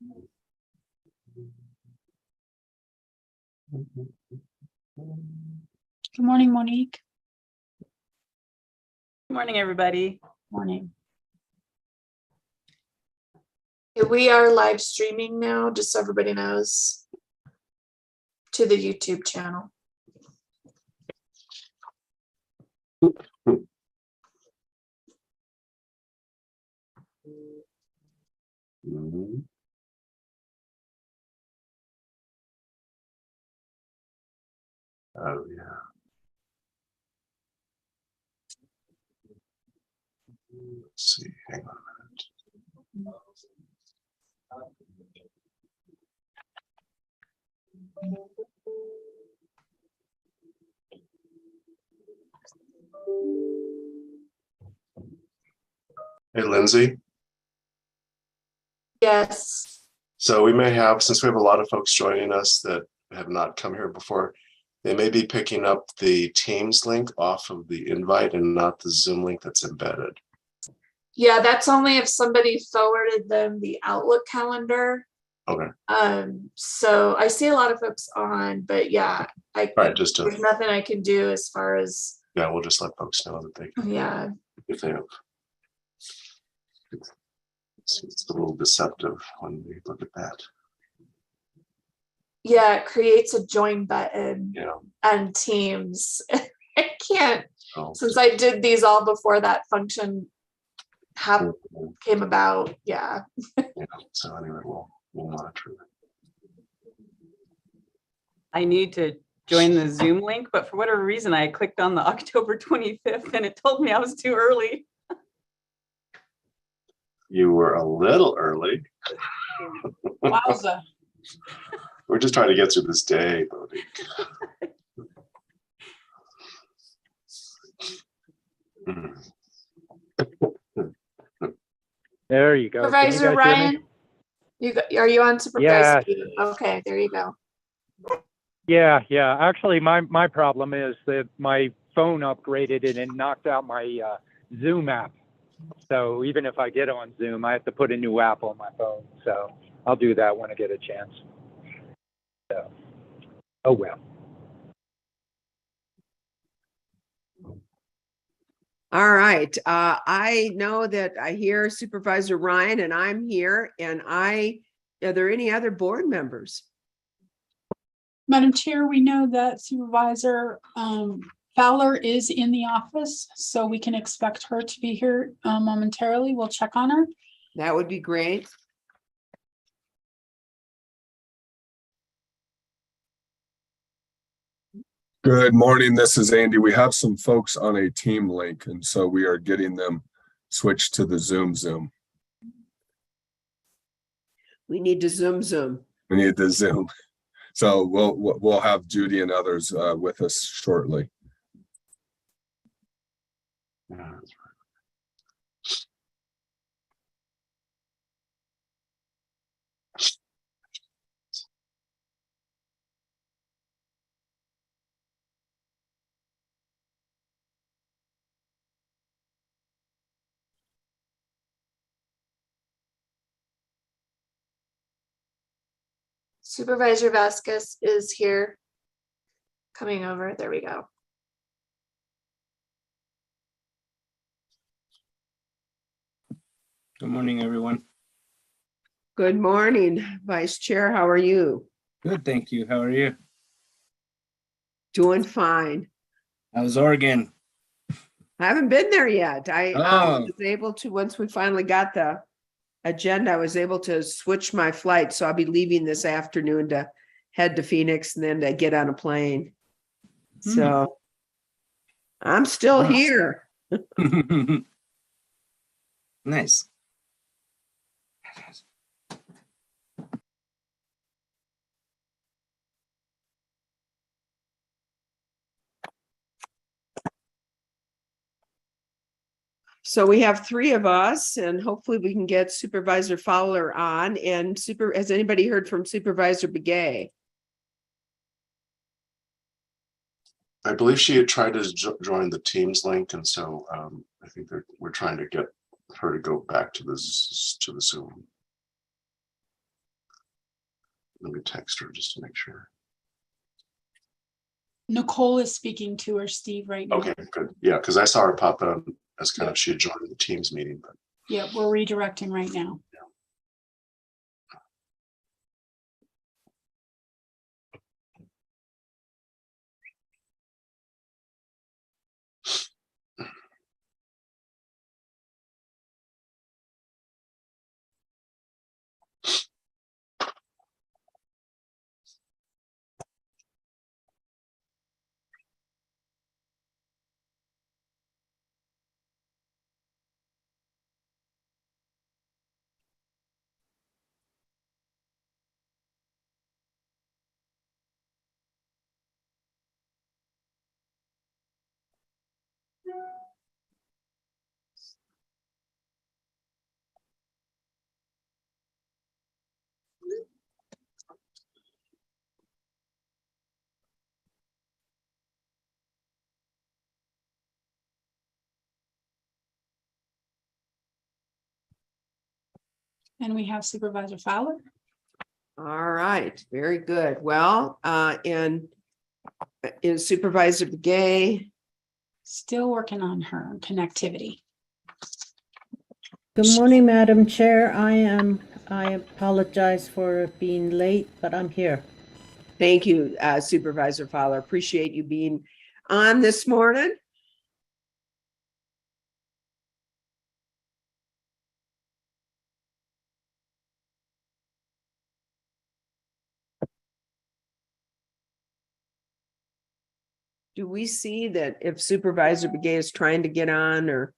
Good morning, Monique. Good morning, everybody. Morning. We are live streaming now, just so everybody knows, to the YouTube channel. Mm-hmm. Oh, yeah. Let's see, hang on a minute. Hey, Lindsay. Yes. So we may have, since we have a lot of folks joining us that have not come here before, they may be picking up the Teams link off of the invite and not the Zoom link that's embedded. Yeah, that's only if somebody forwarded them the Outlook calendar. Okay. So I see a lot of folks on, but yeah, Right, just to, there's nothing I can do as far as, yeah, we'll just let folks know that they can, yeah. if they have. It's a little deceptive when we look at that. Yeah, it creates a join button Yeah. and Teams. I can't, Oh, since I did these all before that function came about. Yeah. yeah. So anyway, we'll monitor that. I need to join the Zoom link, but for whatever reason, I clicked on the October 25th and it told me I was too early. You were a little early. Wowza. We're just trying to get through this day, Bodie. There you go. Can you Supervisor guys hear me? Ryan, are you on supervisor? Yeah. Okay, there you go. Yeah. Actually, my problem is that my phone upgraded and it knocked out my Zoom app. So even if I get on Zoom, I have to put a new app on my phone. So I'll do that when I get a chance. So, oh well. All right. I know that I hear Supervisor Ryan and I'm here, and are there any other board members? Madam Chair, we know that Supervisor Fowler is in the office, so we can expect her to be here momentarily. We'll check on her. That would be great. Good morning, this is Andy. We have some folks on a team link, and so we are getting them switched to the Zoom. We need to Zoom. We need the Zoom. So we'll have Judy and others with us shortly. Yeah, that's right. Supervisor Vasquez is here. Coming over. There we go. Good morning, everyone. Good morning, Vice Chair. How are you? Good, thank you. How are you? Doing fine. How's Oregon? I haven't been there yet. I Oh. was able to, once we finally got the agenda, I was able to switch my flight. So I'll be leaving this afternoon to head to Phoenix and then to get on a plane. So I'm still Wow. here. Nice. So we have three of us, and hopefully we can get Supervisor Fowler on. And has anybody heard from Supervisor Begay? I believe she had tried to join the Teams link, and so I think we're trying to get her to go back to the Zoom. Let me text her just to make sure. Nicole is speaking to her, Steve, right now. Okay, good. Yeah, because I saw her pop up as kind of she had joined the Teams meeting, but Yeah, we're redirecting right now. And we have Supervisor Fowler. All right, very good. Well, and is Supervisor Begay? Still working on her connectivity. Good morning, Madam Chair. I apologize for being late, but I'm here. Thank you, Supervisor Fowler. Appreciate you being on this morning. Do we see that if Supervisor Begay is trying to get on or?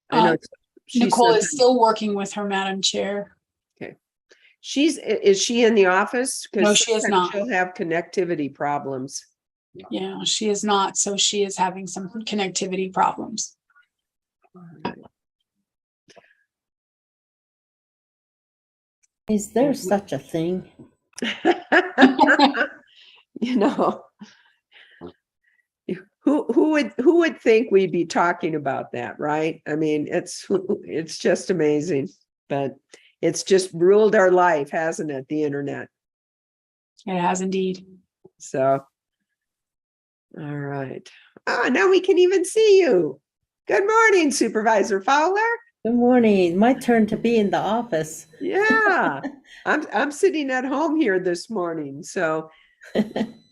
I know she's Nicole is sometimes- still working with her, Madam Chair. is she in the office? 'Cause No, she is sometimes not. She'll have connectivity problems. Yeah, she is not. So she is having some connectivity problems. Is there such a thing? You know, who would think we'd be talking about that, right? I mean, it's just amazing, but it's just ruled our life, hasn't it? The internet. It has indeed. So, all right. Now we can even see you. Good morning, Supervisor Fowler. Good morning. My turn to be in the office. Yeah, I'm sitting at home here this morning, so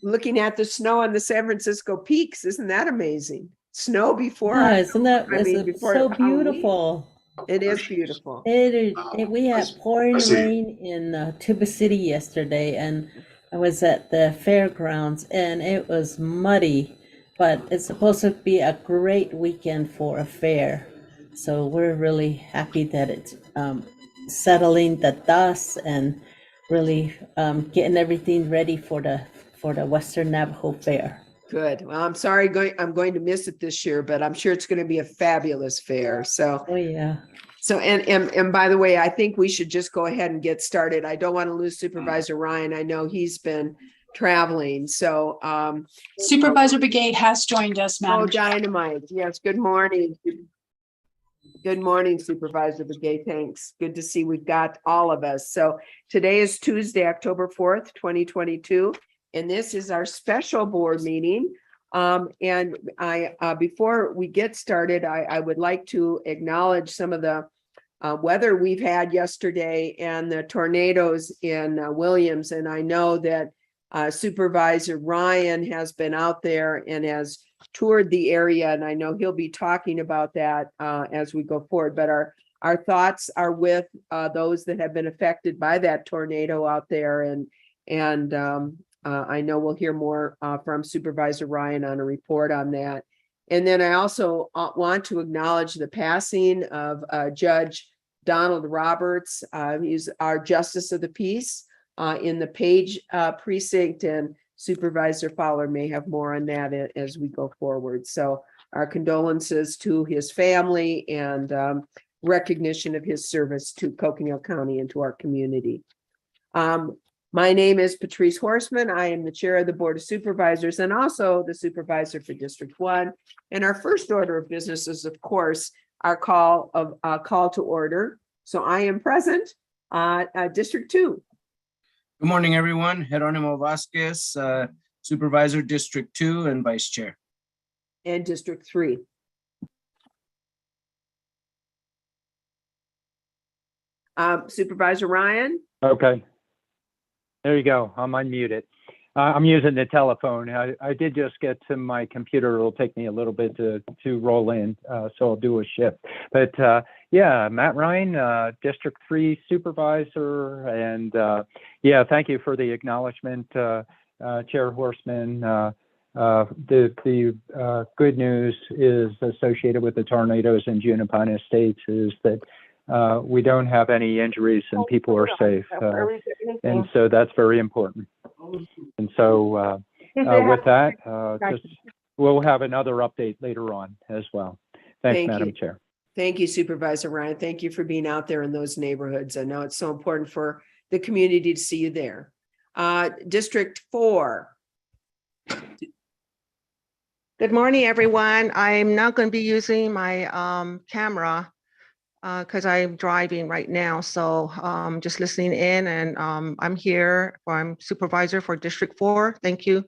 looking at the snow on the San Francisco peaks. Isn't that amazing? Snow before. Yeah, isn't that I mean, before so Halloween. beautiful? It is beautiful. We had pouring rain in Tuba City yesterday, and I was at the fairgrounds, and it was muddy, but it's supposed to be a great weekend for a fair. So we're really happy that it's settling the dust and really getting everything ready for the Western Navajo Fair. Good. Well, I'm sorry, I'm going to miss it this year, but I'm sure it's going to be a fabulous fair. So, Oh yeah. so and by the way, I think we should just go ahead and get started. I don't want to lose Supervisor Ryan. I know he's been traveling. So, Supervisor Begay has joined us, oh, Madam Chair. dynamite. Yes. Good morning. Good morning, Supervisor Begay. Thanks. Good to see we've got all of us. So today is Tuesday, October 4th, 2022. And this is our special board meeting. And before we get started, I would like to acknowledge some of the weather we've had yesterday and the tornadoes in Williams. And I know that Supervisor Ryan has been out there and has toured the area, and I know he'll be talking about that as we go forward. But our thoughts are with those that have been affected by that tornado out there, and I know we'll hear more from Supervisor Ryan on a report on that. And then I also want to acknowledge the passing of Judge Donald Roberts. He's our Justice of the Peace in the Page precinct, and Supervisor Fowler may have more on that as we go forward. So our condolences to his family and recognition of his service to Coconino County and to our community. My name is Patrice Horseman. I am the chair of the Board of Supervisors and also the supervisor for District 1. And our first order of business is, of course, our call to order. So I am present District 2. Good morning, everyone. Geronimo Vasquez, Supervisor, District 2 and Vice Chair. And District 3. Supervisor Ryan? Okay. There you go. I'm unmuted. I'm using the telephone. I did just get to my computer. It'll take me a little bit to roll in, so I'll do a shift. But yeah, Matt Ryan, District 3 Supervisor. And yeah, thank you for the acknowledgement, Chair Horseman. The good news is associated with the tornadoes in Junipero Estates is that we don't have any injuries and people are safe. And so that's very important. And so with that, we'll have another update later on as well. Thanks, Thank Madam you. Chair. Thank you, Supervisor Ryan. Thank you for being out there in those neighborhoods. I know it's so important for the community to see you there. District 4. Good morning, everyone. I'm not going to be using my camera because I'm driving right now. So just listening in, and I'm here. I'm Supervisor for District 4. Thank you.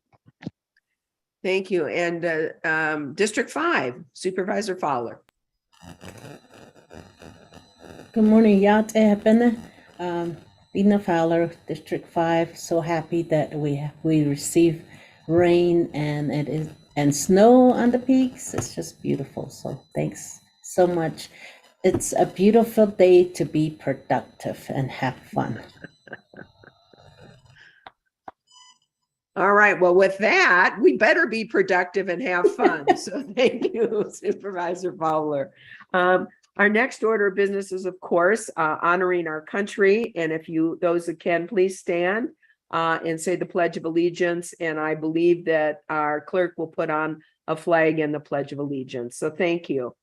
Thank you. And District 5, Supervisor Fowler. Good morning, Yat Ebene. Dina Fowler, District 5. So happy that we receive rain and snow on the peaks. It's just beautiful. So thanks so much. It's a beautiful day to be productive and have fun. All right. Well, with that, we better be productive and have fun. So thank you, Supervisor Fowler. Our next order of business is, of course, honoring our country. And if those that can, please stand and say the Pledge of Allegiance. And I believe that our clerk will put on a flag and the Pledge of Allegiance. So thank you.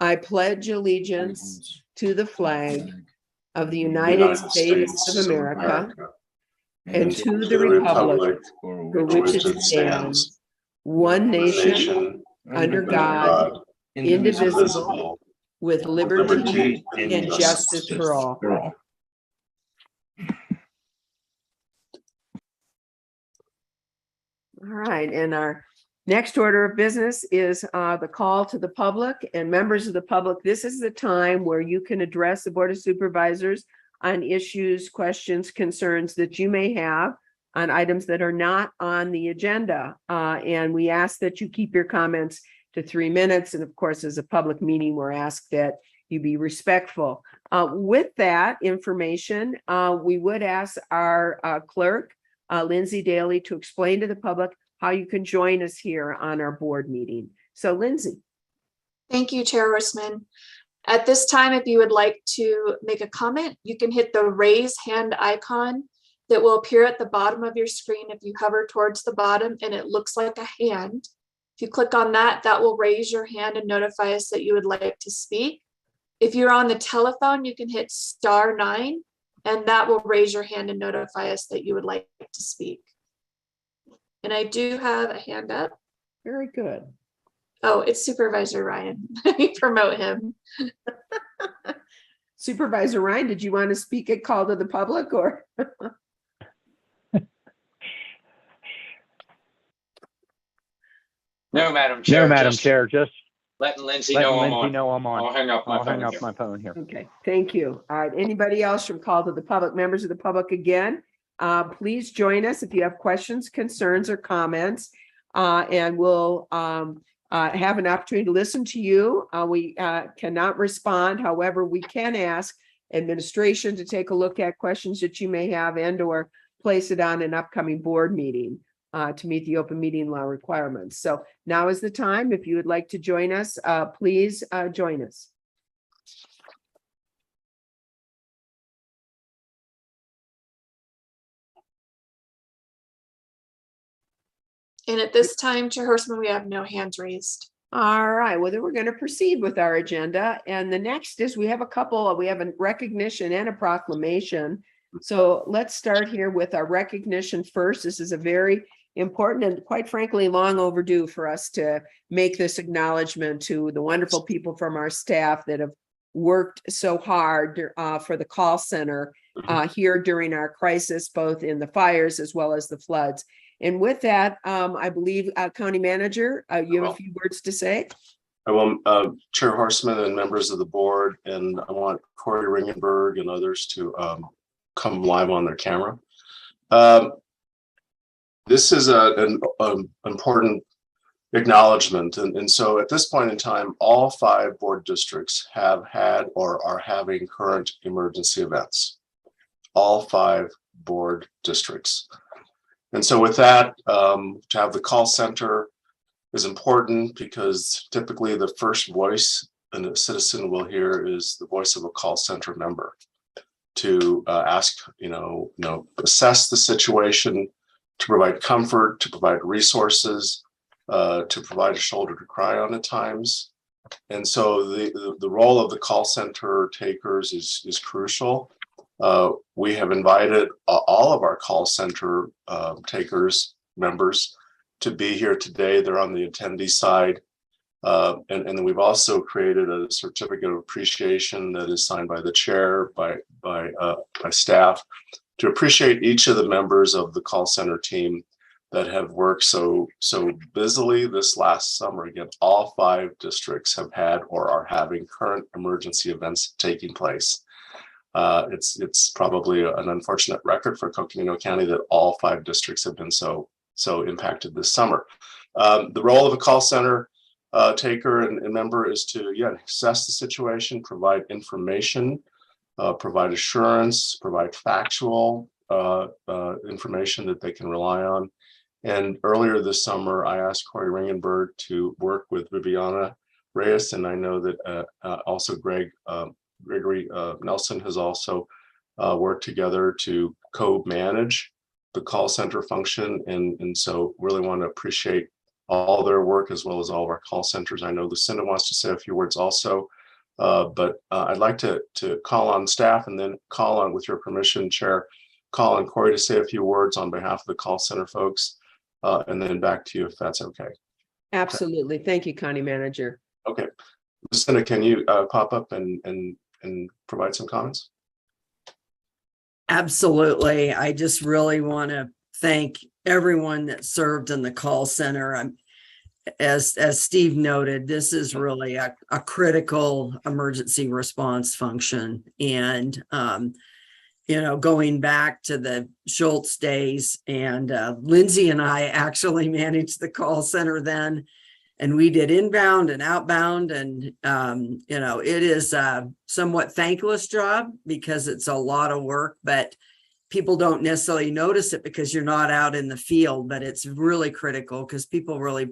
I pledge allegiance to the flag of the United States of America and to the republic for which it stands, one nation, under God, indivisible, with liberty and justice for all. All right, and our next order of business is the call to the public and members of the public. This is the time where you can address the Board of Supervisors on issues, questions, concerns that you may have on items that are not on the agenda. And we ask that you keep your comments to 3 minutes. And of course, as a public meeting, we're asked that you be respectful. With that information, we would ask our clerk, Lindsay Daly, to explain to the public how you can join us here on our board meeting. So Lindsay. Thank you, Chair Horseman. At this time, if you would like to make a comment, you can hit the raise hand icon that will appear at the bottom of your screen. If you hover towards the bottom and it looks like a hand, if you click on that, that will raise your hand and notify us that you would like to speak. If you're on the telephone, you can hit *9 and that will raise your hand and notify us that you would like to speak. And I do have a hand up. Very good. Oh, it's Supervisor Ryan. Let me promote him. Supervisor Ryan, did you want to speak at call to the public or? No, Madam Chair. No, Madam Chair, just letting Lindsay letting know I'm Lindsay on. know I'm on. I'll hang up I'll hang up my phone here. Okay, thank you. All right, anybody else from call to the public, members of the public again, please join us if you have questions, concerns, or comments, and we'll have an opportunity to listen to you. We cannot respond. However, we can ask administration to take a look at questions that you may have and or place it on an upcoming board meeting to meet the open meeting law requirements. So now is the time. If you would like to join us, please join us. And at this time, Chair Horseman, we have no hands raised. All right, well, then we're going to proceed with our agenda. And the next is we have a recognition and a proclamation. So let's start here with our recognition first. This is a very important and quite frankly, long overdue for us to make this acknowledgement to the wonderful people from our staff that have worked so hard for the call center here during our crisis, both in the fires as well as the floods. And with that, I believe County Manager, you have a few words to say. I will, Chair Horstman and members of the board, and I want Corey Ringenberg and others to come live on their camera. This is an important acknowledgement. And so at this point in time, all 5 board districts have had or are having current emergency events. All 5 board districts. And so with that, to have the call center is important because typically the first voice a citizen will hear is the voice of a call center member to ask, assess the situation, to provide comfort, to provide resources, to provide a shoulder to cry on at times. And so the role of the call center takers is crucial. We have invited all of our call center takers, members, to be here today. They're on the attendee side. And then we've also created a certificate of appreciation that is signed by the chair, by staff, to appreciate each of the members of the call center team that have worked so busily this last summer. Again, all 5 districts have had or are having current emergency events taking place. It's probably an unfortunate record for Coconino County that all 5 districts have been so impacted this summer. The role of a call center taker and member is to, assess the situation, provide information, provide assurance, provide factual information that they can rely on. And earlier this summer, I asked Corey Ringenberg to work with Viviana Reyes, and I know that also Gregory Nelson has also worked together to co-manage the call center function. And so really want to appreciate all their work as well as all of our call centers. I know Lucinda wants to say a few words also, but I'd like to call on staff and then call on, with your permission, Chair, call on Corey to say a few words on behalf of the call center folks, and then back to you if that's okay. Absolutely. Thank you, County Manager. Okay. Lucinda, can you pop up and provide some comments? Absolutely. I just really want to thank everyone that served in the call center. As Steve noted, this is really a critical emergency response function. And, going back to the Schultz days, and Lindsay and I actually managed the call center then, and we did inbound and outbound. And, it is a somewhat thankless job because it's a lot of work, but people don't necessarily notice it because you're not out in the field. But it's really critical because people really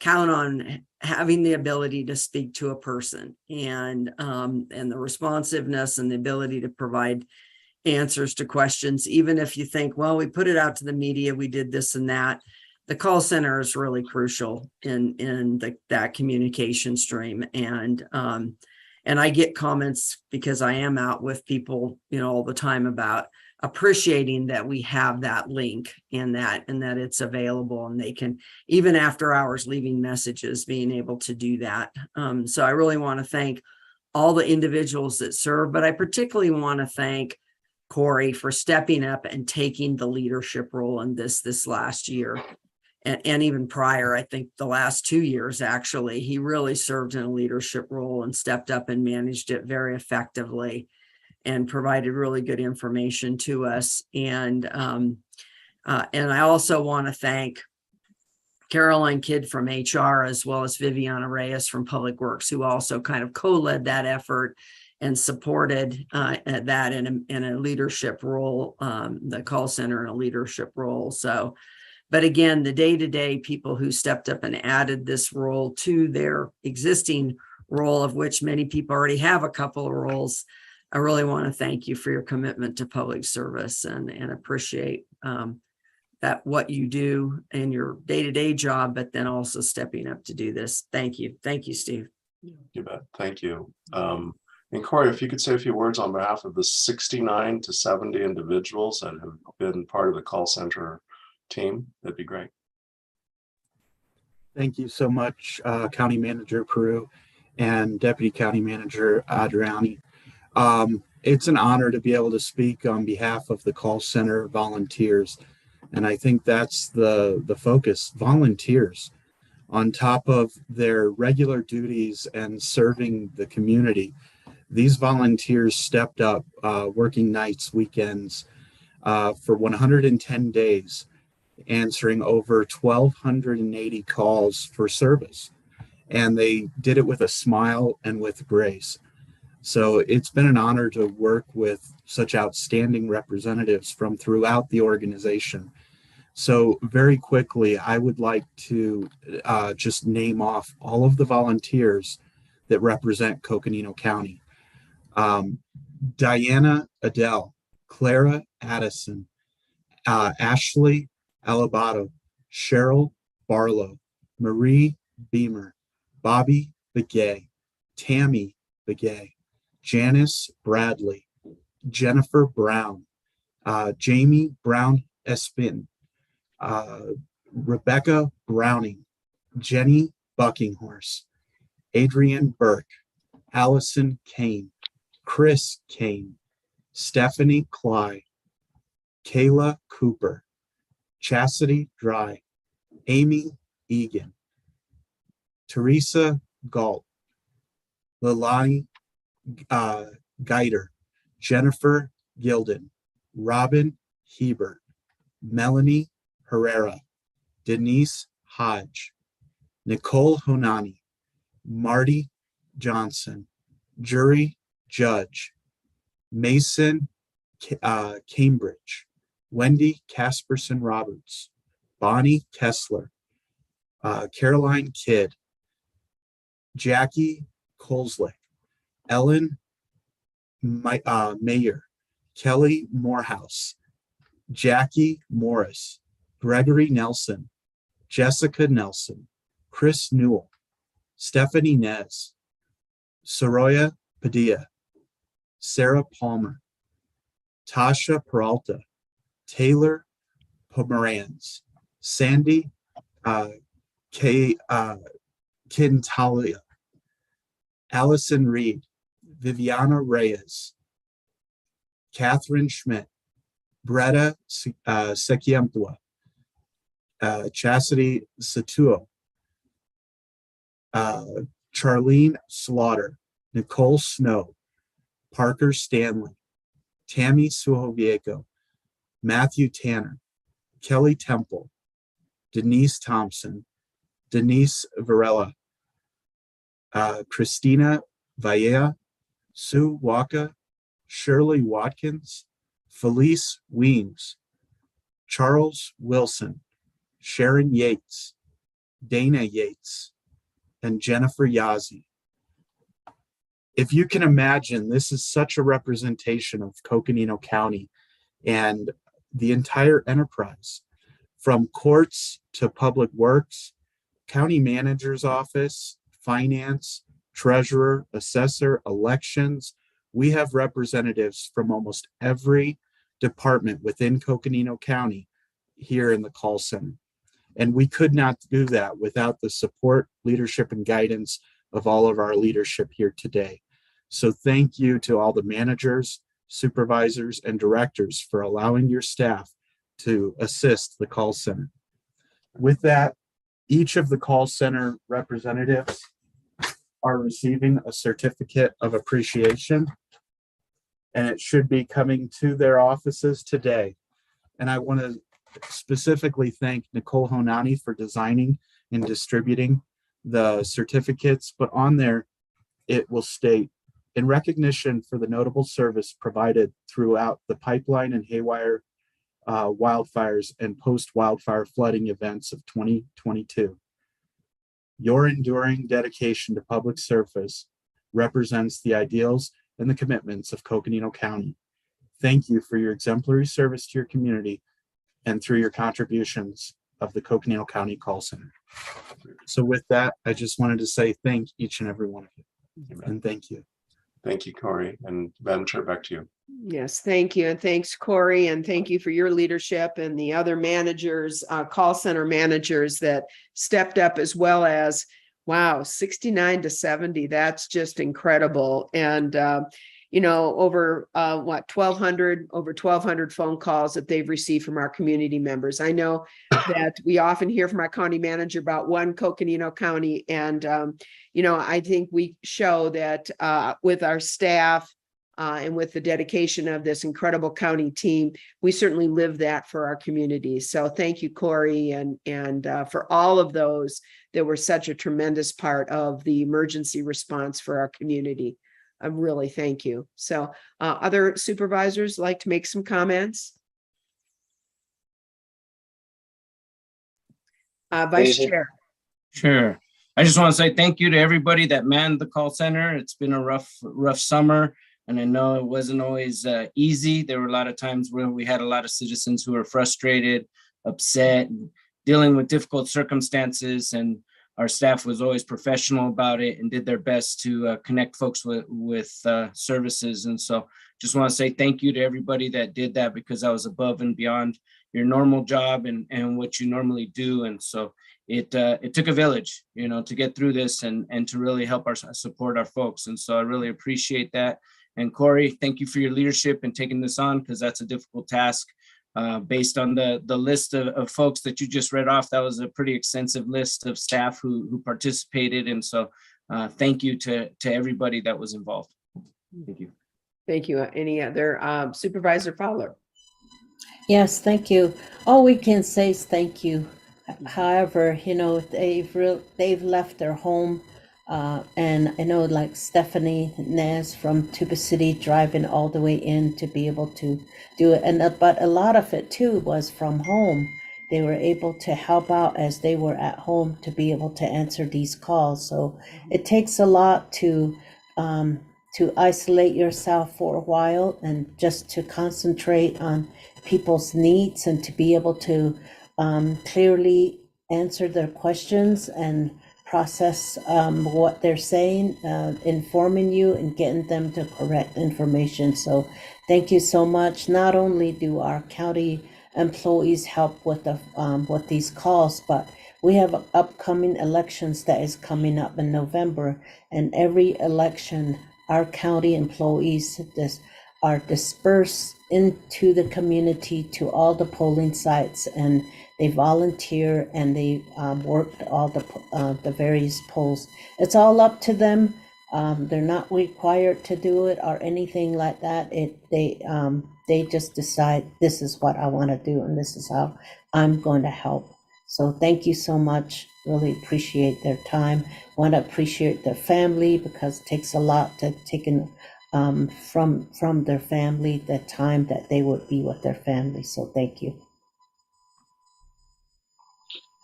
count on having the ability to speak to a person, and the responsiveness and the ability to provide answers to questions. Even if you think, well, we put it out to the media, we did this and that, the call center is really crucial in that communication stream. And I get comments because I am out with people, all the time about appreciating that we have that link and that it's available, and they can, even after hours, leaving messages, being able to do that. So I really want to thank all the individuals that serve, but I particularly want to thank Corey for stepping up and taking the leadership role in this last year. And even prior, I think the last 2 years, actually, he really served in a leadership role and stepped up and managed it very effectively and provided really good information to us. And I also want to thank Caroline Kidd from HR, as well as Viviana Reyes from Public Works, who also kind of co-led that effort and supported that in a leadership role, the call center in a leadership role. So, but again, the day-to-day people who stepped up and added this role to their existing role, of which many people already have a couple of roles, I really want to thank you for your commitment to public service and appreciate that what you do in your day-to-day job, but then also stepping up to do this. Thank you. Thank you, Steve. You bet. Thank you. And Corey, if you could say a few words on behalf of the 69 to 70 individuals that have been part of the call center team, that'd be great. Thank you so much, County Manager Peru. and Deputy County Manager Adriani. It's an honor to be able to speak on behalf of the call center volunteers. And I think that's the focus, volunteers. On top of their regular duties and serving the community, these volunteers stepped up, working nights, weekends, for 110 days, answering over 1,280 calls for service. And they did it with a smile and with grace. So it's been an honor to work with such outstanding representatives from throughout the organization. So very quickly, I would like to just name off all of the volunteers that represent Coconino County. Diana Adele, Clara Addison, Ashley Alabato, Cheryl Barlow, Marie Beamer, Bobby Begay, Tammy Begay, Janice Bradley, Jennifer Brown, Jamie Brown Espin, Rebecca Browning, Jenny Buckinghorse, Adrian Burke, Allison Kane, Chris Kane, Stephanie Cly, Kayla Cooper, Chastity Dry, Amy Egan, Teresa Galt, Lilani Geider, Jennifer Gilden, Robin Hebert, Melanie Herrera, Denise Hodge, Nicole Honani, Marty Johnson, Jury Judge, Mason Cambridge, Wendy Casperson Roberts, Bonnie Kessler, Caroline Kidd, Jackie Kolslick, Ellen Mayer, Kelly Morehouse, Jackie Morris, Gregory Nelson, Jessica Nelson, Chris Newell, Stephanie Nez, Soroya Padilla, Sarah Palmer, Tasha Peralta, Taylor Pomeranz, Sandy Quintalia, Allison Reed, Viviana Reyes, Catherine Schmidt, Bretta Sekiempua, Chastity Satuo, Charlene Slaughter, Nicole Snow, Parker Stanley, Tammy Suhovieco, Matthew Tanner, Kelly Temple, Denise Thompson, Denise Varela, Christina Vallea, Sue Waka, Shirley Watkins, Felice Weems, Charles Wilson, Sharon Yates, Dana Yates, and Jennifer Yazzie. If you can imagine, this is such a representation of Coconino County and the entire enterprise, from courts to public works, county manager's office, finance, treasurer, assessor, elections. We have representatives from almost every department within Coconino County here in the call center. And we could not do that without the support, leadership, and guidance of all of our leadership here today. So thank you to all the managers, supervisors, and directors for allowing your staff to assist the call center. With that, each of the call center representatives are receiving a certificate of appreciation, and it should be coming to their offices today. And I want to specifically thank Nicole Honani for designing and distributing the certificates, but on there, it will state, in recognition for the notable service provided throughout the pipeline and haywire wildfires and post-wildfire flooding events of 2022. Your enduring dedication to public service represents the ideals and the commitments of Coconino County. Thank you for your exemplary service to your community and through your contributions of the Coconino County Call Center. So with that, I just wanted to say thank each and every one of you. Amen. And thank you. Thank you, Corey. And Madam Chair, back to you. Yes, thank you. And thanks, Corey. And thank you for your leadership and the other managers, call center managers that stepped up, as well as Wow, 69 to 70. That's just incredible. And, over over 1,200 phone calls that they've received from our community members. I know that we often hear from our county manager about one Coconino County. And, I think we show that with our staff and with the dedication of this incredible county team, we certainly live that for our communities. So thank you, Corey, and for all of those that were such a tremendous part of the emergency response for our community. I really thank you. So other supervisors like to make some comments? Vice Chair. Sure. I just want to say thank you to everybody that manned the call center. It's been a rough summer, and I know it wasn't always easy. There were a lot of times where we had a lot of citizens who were frustrated, upset, and dealing with difficult circumstances, and our staff was always professional about it and did their best to connect folks with services. And so just want to say thank you to everybody that did that, because that was above and beyond your normal job and what you normally do. And so it took a village, to get through this and to really help support our folks. And so I really appreciate that. And Corey, thank you for your leadership and taking this on, because that's a difficult task. Based on the list of folks that you just read off, that was a pretty extensive list of staff who participated. And so thank you to everybody that was involved. Thank you. Thank you. Any other Supervisor Fowler? Yes, thank you. All we can say is thank you. However, they've left their home. And I know, like Stephanie Nez from Tuba City driving all the way in to be able to do it. But a lot of it too was from home. They were able to help out as they were at home to be able to answer these calls. So it takes a lot to isolate yourself for a while and just to concentrate on people's needs and to be able to clearly answer their questions and process what they're saying, informing you and getting them the correct information. So thank you so much. Not only do our county employees help with these calls, but we have upcoming elections that is coming up in November, and every election our county employees are dispersed into the community to all the polling sites, and they volunteer and they worked all the various polls. It's all up to them. They're not required to do it or anything like that. They just decide, this is what I want to do and this is how I'm going to help. So thank you so much. Really appreciate their time. Want to appreciate their family, because it takes a lot to take from their family, the time that they would be with their family. So thank you.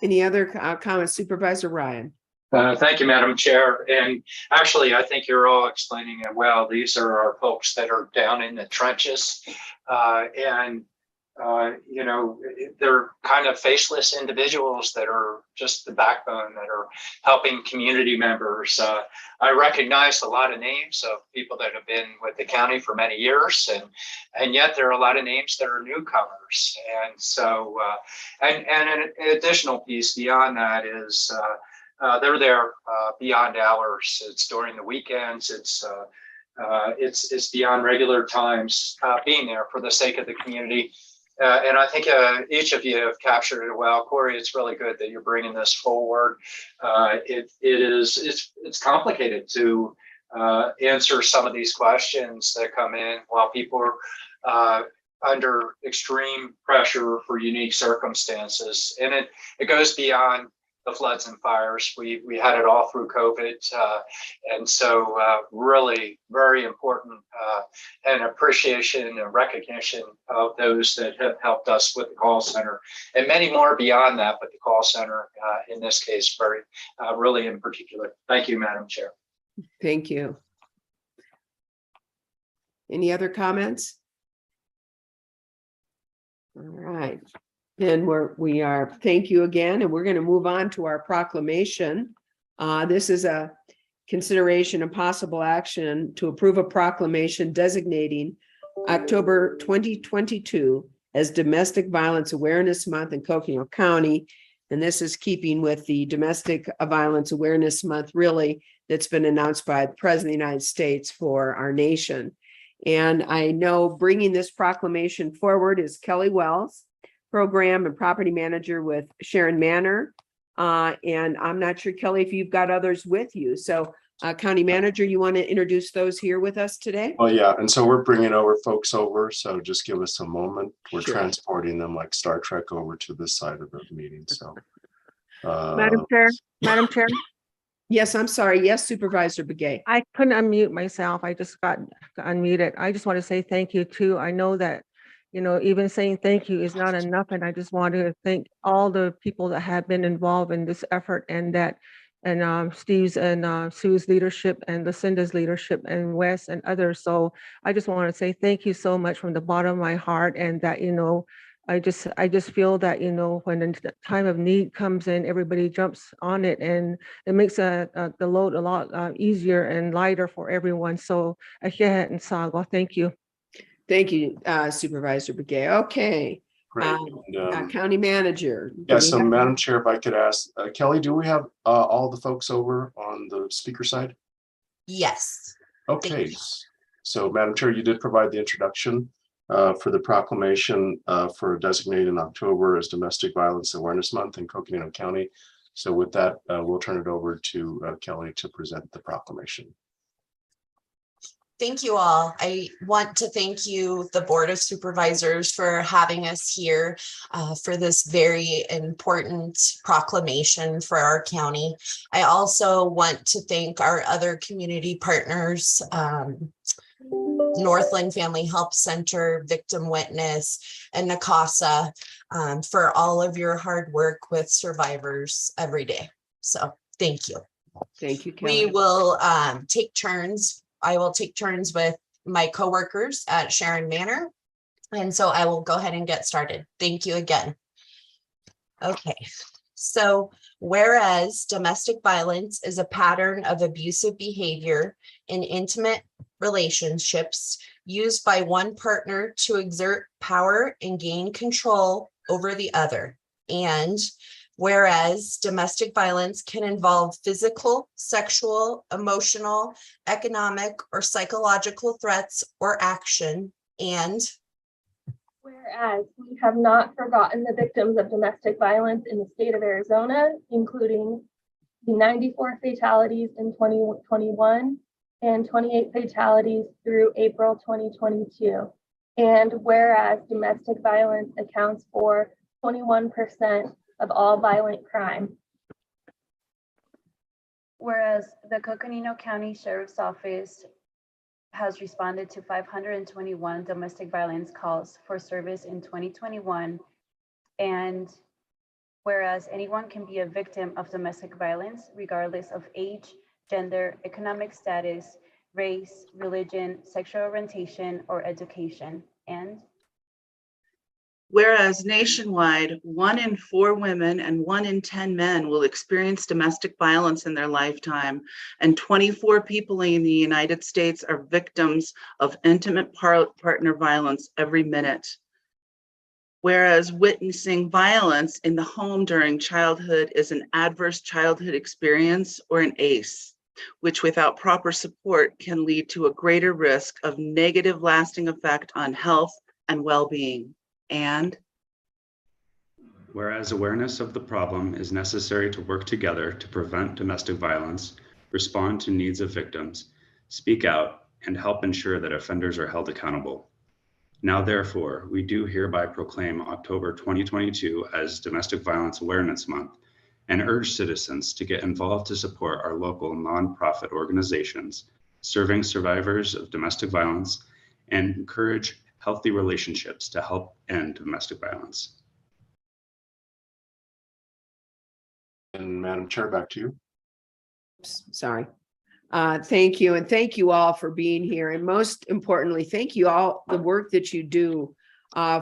Any other comments? Supervisor Ryan. Thank you, Madam Chair. And actually, I think you're all explaining it well. These are our folks that are down in the trenches. They're kind of faceless individuals that are just the backbone, that are helping community members. I recognize a lot of names of people that have been with the county for many years, and yet there are a lot of names that are newcomers. And so, and an additional piece beyond that is they're there beyond hours. It's during the weekends. It's beyond regular times, being there for the sake of the community. And I think each of you have captured it well. Corey, it's really good that you're bringing this forward. It's complicated to answer some of these questions that come in while people are under extreme pressure for unique circumstances. And it goes beyond the floods and fires. We had it all through COVID. And so really very important and appreciation and recognition of those that have helped us with the call center, and many more beyond that, but the call center in this case, very really in particular. Thank you, Madam Chair. Thank you. Any other comments? All right. Then we are, thank you again, and we're going to move on to our proclamation. This is a consideration and possible action to approve a proclamation designating October 2022 as Domestic Violence Awareness Month in Coconino County. And this is keeping with the Domestic Violence Awareness Month, really, that's been announced by the President of the United States for our nation. And I know bringing this proclamation forward is Kelly Wells, Program and Property Manager with Sharon Manor. And I'm not sure, Kelly, if you've got others with you. So County Manager, you want to introduce those here with us today? Well, yeah, and so we're bringing folks over, so just give us a moment. We're Sure. transporting them like Star Trek over to this side of the meeting, so. Madam Chair, Yes, I'm sorry. Yes, Supervisor Begay. I couldn't unmute myself. I just got unmuted. I just want to say thank you too. I know that, even saying thank you is not enough. And I just want to thank all the people that have been involved in this effort and Steve's and Sue's leadership and Lucinda's leadership and Wes and others. So I just want to say thank you so much from the bottom of my heart, and that, I just feel that, when the time of need comes in, everybody jumps on it, and it makes the load a lot easier and lighter for everyone. So thank you. Thank you, Supervisor Begay. Okay. Great. County Manager. Yeah, so Madam Chair, if I could ask, Kelly, do we have all the folks over on the speaker side? Yes. Okay, so Madam Chair, you did provide the introduction for the proclamation for designated in October as Domestic Violence Awareness Month in Coconino County. So with that, we'll turn it over to Kelly to present the proclamation. Thank you all. I want to thank you, the Board of Supervisors, for having us here for this very important proclamation for our county. I also want to thank our other community partners, Northland Family Help Center, Victim Witness, and NACASA for all of your hard work with survivors every day. So thank you. Thank you, Kelly. We will take turns. I will take turns with my coworkers at Sharon Manor. And so I will go ahead and get started. Thank you again. Okay, so whereas domestic violence is a pattern of abusive behavior in intimate relationships used by one partner to exert power and gain control over the other. And whereas domestic violence can involve physical, sexual, emotional, economic, or psychological threats or action. And whereas we have not forgotten the victims of domestic violence in the state of Arizona, including the 94 fatalities in 2021 and 28 fatalities through April 2022. And whereas domestic violence accounts for 21% of all violent crime. Whereas the Coconino County Sheriff's Office has responded to 521 domestic violence calls for service in 2021. And whereas anyone can be a victim of domestic violence, regardless of age, gender, economic status, race, religion, sexual orientation, or education. And whereas nationwide, 1 in 4 women and 1 in 10 men will experience domestic violence in their lifetime, and 24 people in the United States are victims of intimate partner violence every minute. Whereas witnessing violence in the home during childhood is an adverse childhood experience or an ACE, which without proper support can lead to a greater risk of negative lasting effect on health and well-being. And whereas awareness of the problem is necessary to work together to prevent domestic violence, respond to needs of victims, speak out, and help ensure that offenders are held accountable. Now, therefore, we do hereby proclaim October 2022 as Domestic Violence Awareness Month and urge citizens to get involved to support our local nonprofit organizations serving survivors of domestic violence and encourage healthy relationships to help end domestic violence. And Madam Chair, back to you. Sorry. Thank you. And thank you all for being here. And most importantly, thank you all the work that you do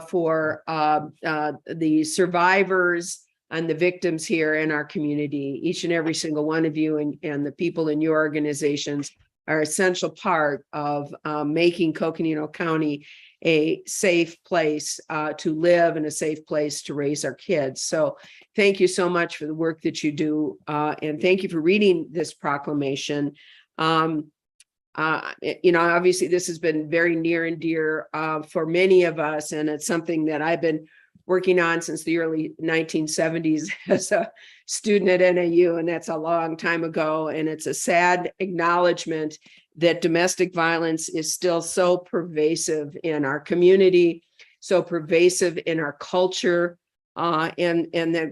for the survivors and the victims here in our community. Each and every single one of you and the people in your organizations are essential part of making Coconino County a safe place to live and a safe place to raise our kids. So thank you so much for the work that you do. And thank you for reading this proclamation. Obviously this has been very near and dear for many of us. And it's something that I've been working on since the early 1970s as a student at NAU. And that's a long time ago. And it's a sad acknowledgement that domestic violence is still so pervasive in our community, so pervasive in our culture, and that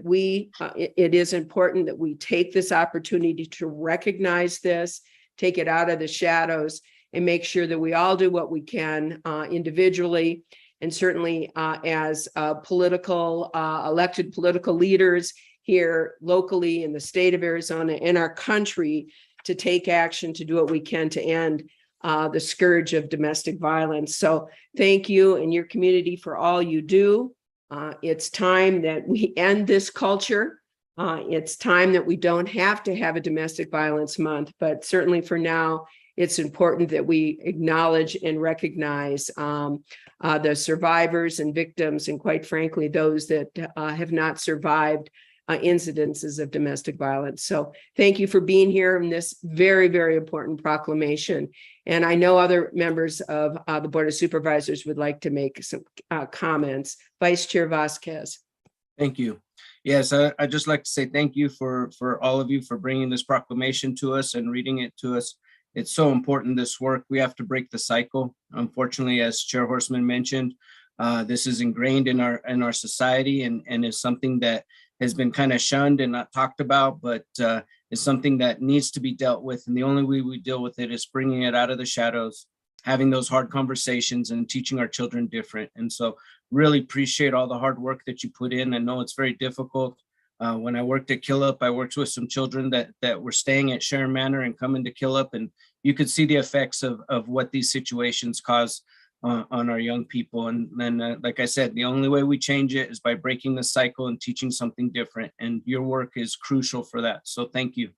it is important that we take this opportunity to recognize this, take it out of the shadows, and make sure that we all do what we can individually, and certainly as elected political leaders here locally in the state of Arizona, in our country, to take action, to do what we can to end the scourge of domestic violence. So thank you and your community for all you do. It's time that we end this culture. It's time that we don't have to have a domestic violence month, but certainly for now, it's important that we acknowledge and recognize the survivors and victims, and quite frankly, those that have not survived incidences of domestic violence. So thank you for being here in this very, very important proclamation. And I know other members of the Board of Supervisors would like to make some comments. Vice Chair Vasquez. Thank you. Yes, I'd just like to say thank you for all of you for bringing this proclamation to us and reading it to us. It's so important, this work. We have to break the cycle. Unfortunately, as Chair Horseman mentioned, this is ingrained in our society and is something that has been kind of shunned and not talked about, but is something that needs to be dealt with. And the only way we deal with it is bringing it out of the shadows, having those hard conversations and teaching our children different. And so really appreciate all the hard work that you put in. I know it's very difficult. When I worked at Killup, I worked with some children that were staying at Sharon Manor and coming to Killup, and you could see the effects of what these situations cause on our young people. And then, like I said, the only way we change it is by breaking the cycle and teaching something different. And your work is crucial for that. So thank you.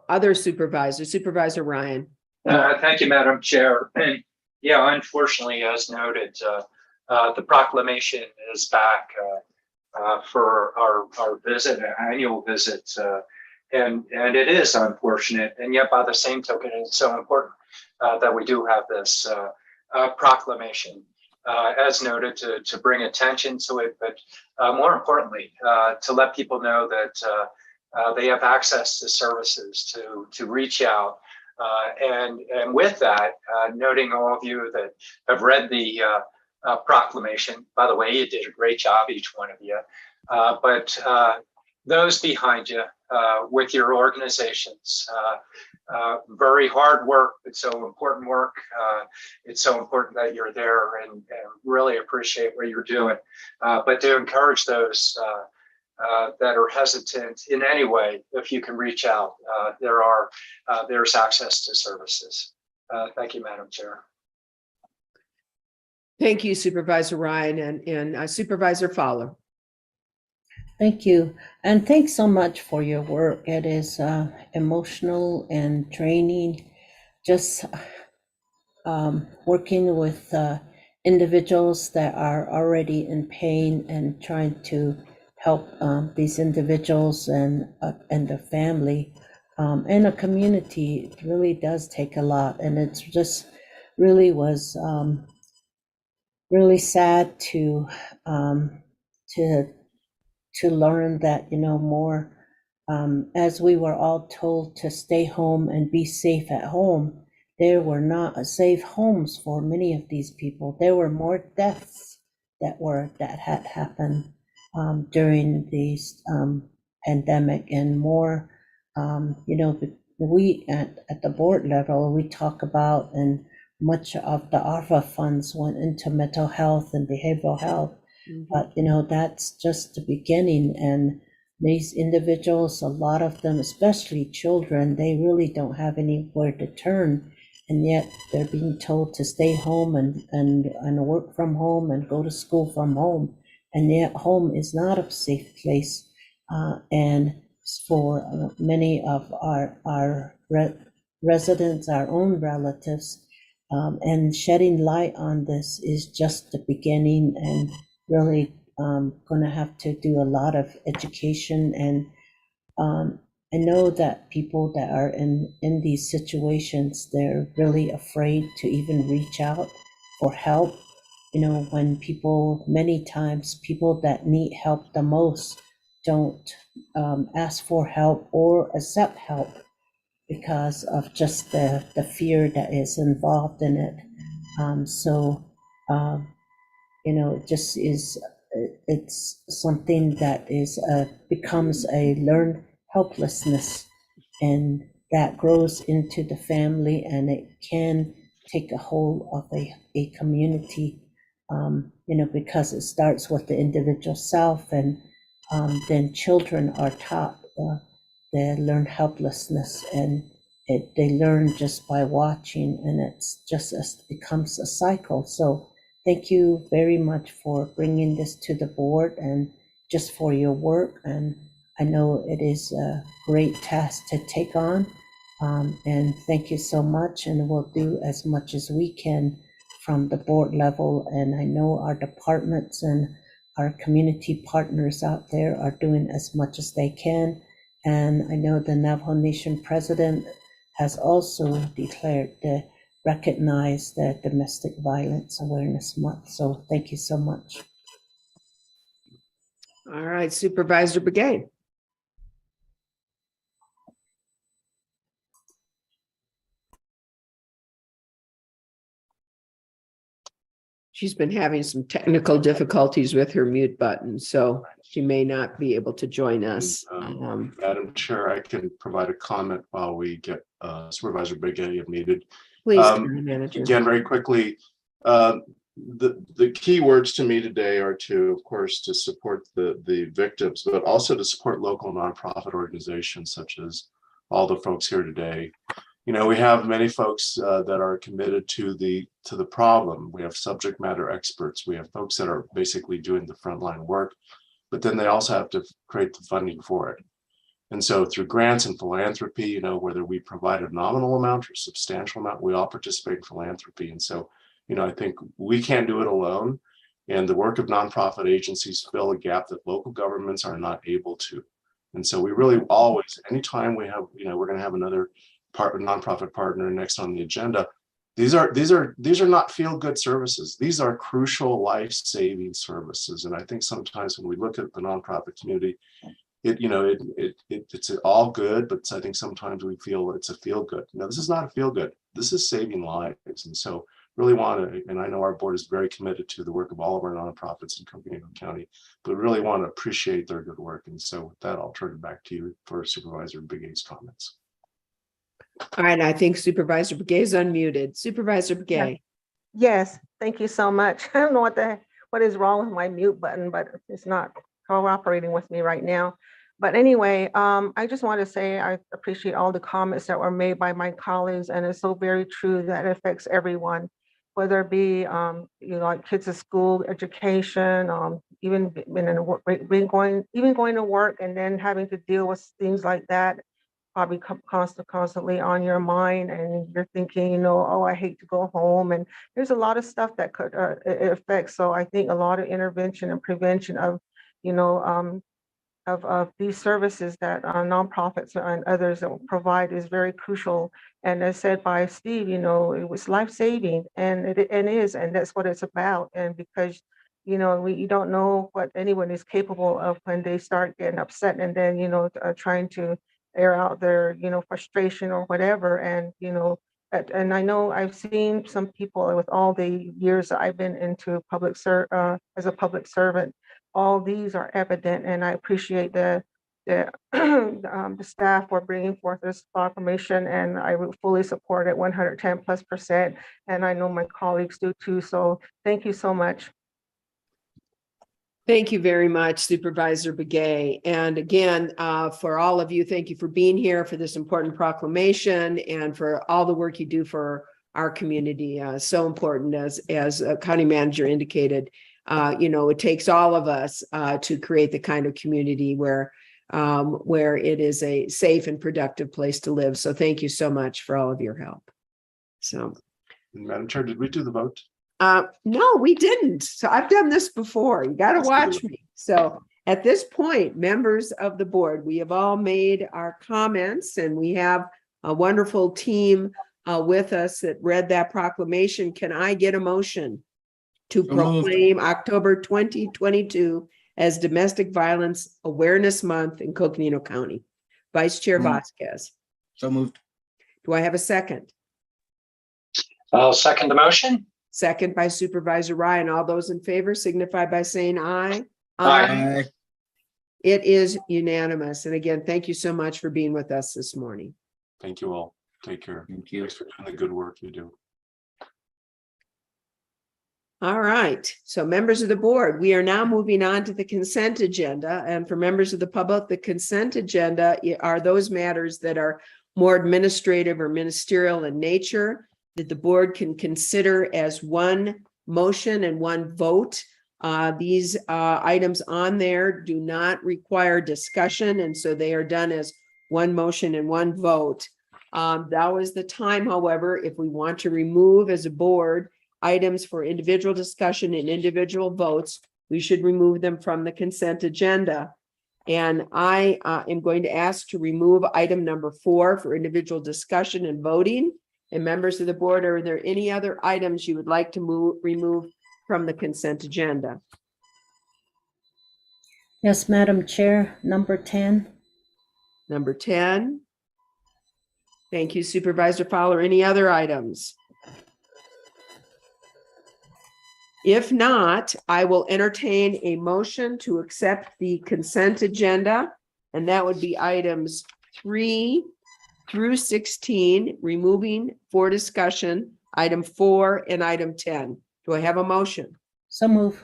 Other supervisors, Supervisor Ryan. Thank you, Madam Chair. And yeah, unfortunately, as noted, the proclamation is back for our visit, annual visit. And it is unfortunate. And yet by the same token, it's so important that we do have this proclamation, as noted, to bring attention to it, but more importantly, to let people know that they have access to services to reach out. And with that, noting all of you that have read the proclamation, by the way, you did a great job, each one of you, but those behind you with your organizations, very hard work, but so important work. It's so important that you're there and really appreciate what you're doing. But to encourage those that are hesitant in any way, if you can reach out, there's access to services. Thank you, Madam Chair. Thank you, Supervisor Ryan and Supervisor Fowler. Thank you. And thanks so much for your work. It is emotional and draining, just working with individuals that are already in pain and trying to help these individuals and the family and a community. It really does take a lot. And it's just really was really sad to learn that, more, as we were all told to stay home and be safe at home, there were not safe homes for many of these people. There were more deaths that had happened during this pandemic, and more, we at the board level, we talk about, and much of the ARPA funds went into mental health and behavioral health. But, that's just the beginning. And these individuals, a lot of them, especially children, they really don't have anywhere to turn. And yet they're being told to stay home and work from home and go to school from home. And yet home is not a safe place. And for many of our residents, our own relatives, and shedding light on this is just the beginning, and really going to have to do a lot of education. And I know that people that are in these situations, they're really afraid to even reach out for help. You know, when many times people that need help the most don't ask for help or accept help because of just the fear that is involved in it. You know, it just is, it's something that is becomes a learned helplessness, and that grows into the family, and it can take a hold of a community, you know, because it starts with the individual self, and then children are taught, they learn helplessness, and they learn just by watching, and it's just becomes a cycle. So thank you very much for bringing this to the board and just for your work. And I know it is a great task to take on. And thank you so much. And we'll do as much as we can from the board level. And I know our departments and our community partners out there are doing as much as they can. And I know the Navajo Nation president has also declared recognize the Domestic Violence Awareness Month. So thank you so much. All right, Supervisor Begay. She's been having some technical difficulties with her mute button, so she may not be able to join us. Madam Chair, I can provide a comment while we get Supervisor Begay if needed. Please, County Manager. Again, very quickly, the key words to me today are to, of course, to support the victims, but also to support local nonprofit organizations such as all the folks here today. You know, we have many folks that are committed to the problem. We have subject matter experts. We have folks that are basically doing the frontline work, but then they also have to create the funding for it. And so through grants and philanthropy, you know, whether we provide a nominal amount or substantial amount, we all participate in philanthropy. And so, you know, I think we can't do it alone. And the work of nonprofit agencies fill a gap that local governments are not able to. And so we really always, anytime we have, you know, we're going to have another nonprofit partner next on the agenda. These are not feel-good services. These are crucial life-saving services. And I think sometimes when we look at the nonprofit community, it's all good, but I think sometimes we feel it's a feel-good. No, this is not a feel-good. This is saving lives. And so really want to, and I know our board is very committed to the work of all of our nonprofits in Coconino County, but really want to appreciate their good work. And so with that, I'll turn it back to you for Supervisor Begay's comments. All right, I think Supervisor Begay is unmuted. Supervisor Begay. Yes, thank you so much. I don't know what is wrong with my mute button, but it's not cooperating with me right now. But anyway, I just want to say I appreciate all the comments that were made by my colleagues, and it's so very true that it affects everyone, whether it be like kids at school, education, even going to work and then having to deal with things like that. Probably constantly on your mind, and you're thinking, oh, I hate to go home. And there's a lot of stuff that could affect. So I think a lot of intervention and prevention of, of these services that nonprofits and others provide is very crucial. And as said by Steve, it was life-saving, and it is, and that's what it's about. And because you don't know what anyone is capable of when they start getting upset, and then trying to air out their frustration or whatever. And and I know I've seen some people with all the years that I've been into as a public servant, all these are evident, and I appreciate the staff for bringing forth this proclamation, and I would fully support it 110+%, and I know my colleagues do too. So thank you so much. Thank you very much, Supervisor Begay. And again, for all of you, thank you for being here for this important proclamation and for all the work you do for our community. So important, as County Manager indicated. It takes all of us to create the kind of community where where it is a safe and productive place to live. So thank you so much for all of your help. So, Madam Chair, did we do the vote? no, we didn't. So I've done this before. You got to watch me. So at this point, members of the board, we have all made our comments, and we have a wonderful team with us that read that proclamation. Can I get a motion to So moved. proclaim October 2022 as Domestic Violence Awareness Month in Coconino County? Vice Chair Vasquez. So moved. Do I have a second? I'll second the motion. Second by Supervisor Ryan. All those in favor signify by saying aye. Aye. It is unanimous. And again, thank you so much for being with us this morning. Thank you all. Take care. Thank you. Thanks for doing the good work you do. All right. So members of the board, we are now moving on to the consent agenda. And for members of the public, the consent agenda are those matters that are more administrative or ministerial in nature that the board can consider as one motion and one vote. These items on there do not require discussion, and so they are done as one motion and one vote. That was the time, however, if we want to remove as a board items for individual discussion and individual votes, we should remove them from the consent agenda. And I am going to ask to remove item number 4 for individual discussion and voting. And members of the board, are there any other items you would like to remove from the consent agenda? Yes, Madam Chair, number 10. Number 10. Thank you, Supervisor Fowler. Any other items? If not, I will entertain a motion to accept the consent agenda, and that would be items 3 through 16, removing for discussion, item 4 and item 10. Do I have a motion? So move.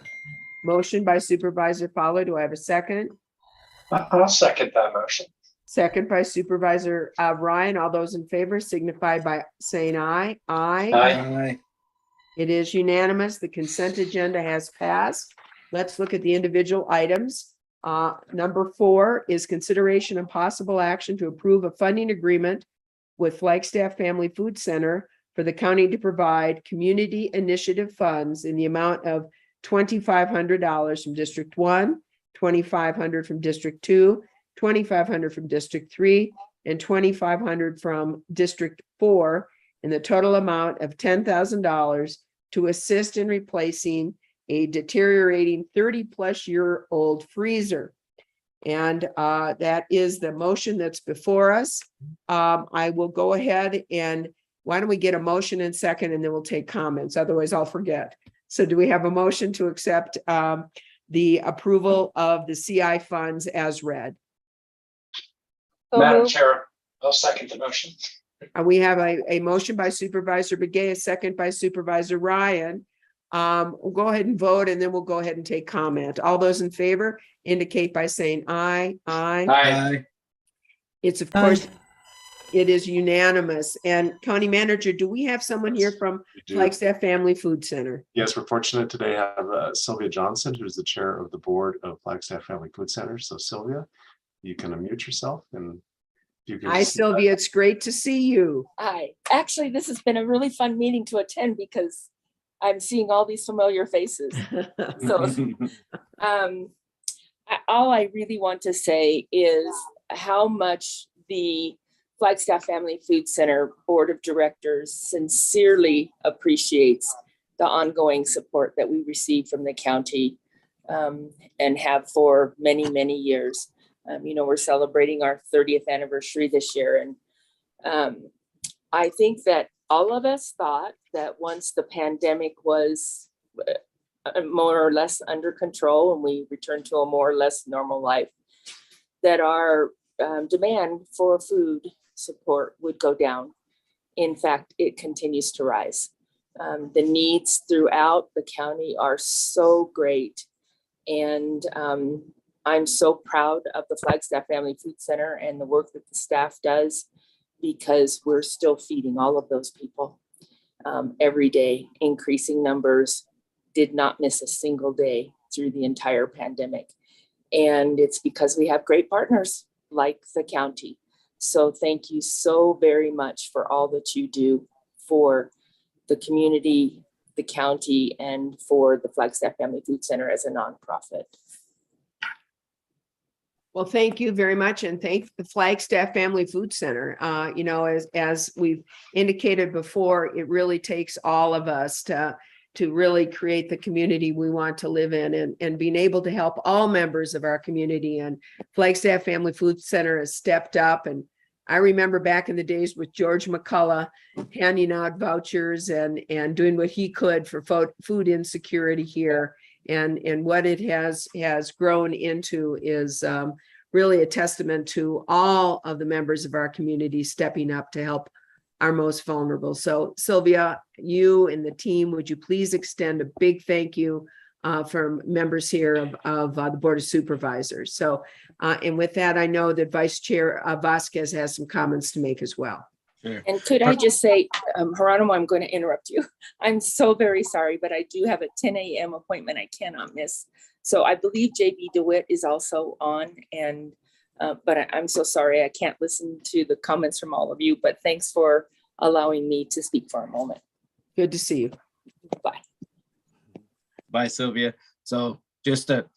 Motion by Supervisor Fowler. Do I have a second? I'll second that motion. Second by Supervisor Ryan. All those in favor signify by saying aye. Aye. Aye. It is unanimous. The consent agenda has passed. Let's look at the individual items. Number 4 is consideration and possible action to approve a funding agreement with Flagstaff Family Food Center for the county to provide community initiative funds in the amount of $2,500 from District 1, $2,500 from District 2, $2,500 from District 3, and $2,500 from District 4, in the total amount of $10,000 to assist in replacing a deteriorating 30-plus-year-old freezer. And that is the motion that's before us. I will go ahead and why don't we get a motion and second, and then we'll take comments. Otherwise, I'll forget. So do we have a motion to accept the approval of the CI funds as read? Madam Chair, I'll second the motion. We have a motion by Supervisor Begay, a second by Supervisor Ryan. We'll go ahead and vote, and then we'll go ahead and take comment. All those in favor indicate by saying aye. Aye. Aye. It's of course, it is unanimous. And County Manager, do we have someone here from Flagstaff Family Food Center? Yes, we're fortunate today to have Sylvia Johnson, who's the chair of the board of Flagstaff Family Food Center. So Sylvia, you can unmute yourself and you can. Hi, Sylvia. It's great to see you. Hi. Actually, this has been a really fun meeting to attend because I'm seeing all these familiar faces. So all I really want to say is how much the Flagstaff Family Food Center Board of Directors sincerely appreciates the ongoing support that we receive from the county and have for many, many years. We're celebrating our 30th anniversary this year. And I think that all of us thought that once the pandemic was more or less under control and we returned to a more or less normal life, that our demand for food support would go down. In fact, it continues to rise. The needs throughout the county are so great. And I'm so proud of the Flagstaff Family Food Center and the work that the staff does, because we're still feeding all of those people every day. Increasing numbers, did not miss a single day through the entire pandemic. And it's because we have great partners like the county. So thank you so very much for all that you do for the community, the county, and for the Flagstaff Family Food Center as a nonprofit. Well, thank you very much, and thank the Flagstaff Family Food Center. You know, as we've indicated before, it really takes all of us to really create the community we want to live in, and being able to help all members of our community. And Flagstaff Family Food Center has stepped up. And I remember back in the days with George McCullough handing out vouchers and doing what he could for food insecurity here. And what it has grown into is really a testament to all of the members of our community stepping up to help our most vulnerable. So Sylvia, you and the team, would you please extend a big thank you from members here of the Board of Supervisors. So, and with that, I know that Vice Chair Vasquez has some comments to make as well. Sure. And could I just say, Geronimo, I'm going to interrupt you. I'm so very sorry, but I do have a 10 a.m. appointment I cannot miss. So I believe JB DeWitt is also on, and but I'm so sorry I can't listen to the comments from all of you, but thanks for allowing me to speak for a moment. Good to see you. Bye. Bye, Sylvia. So just a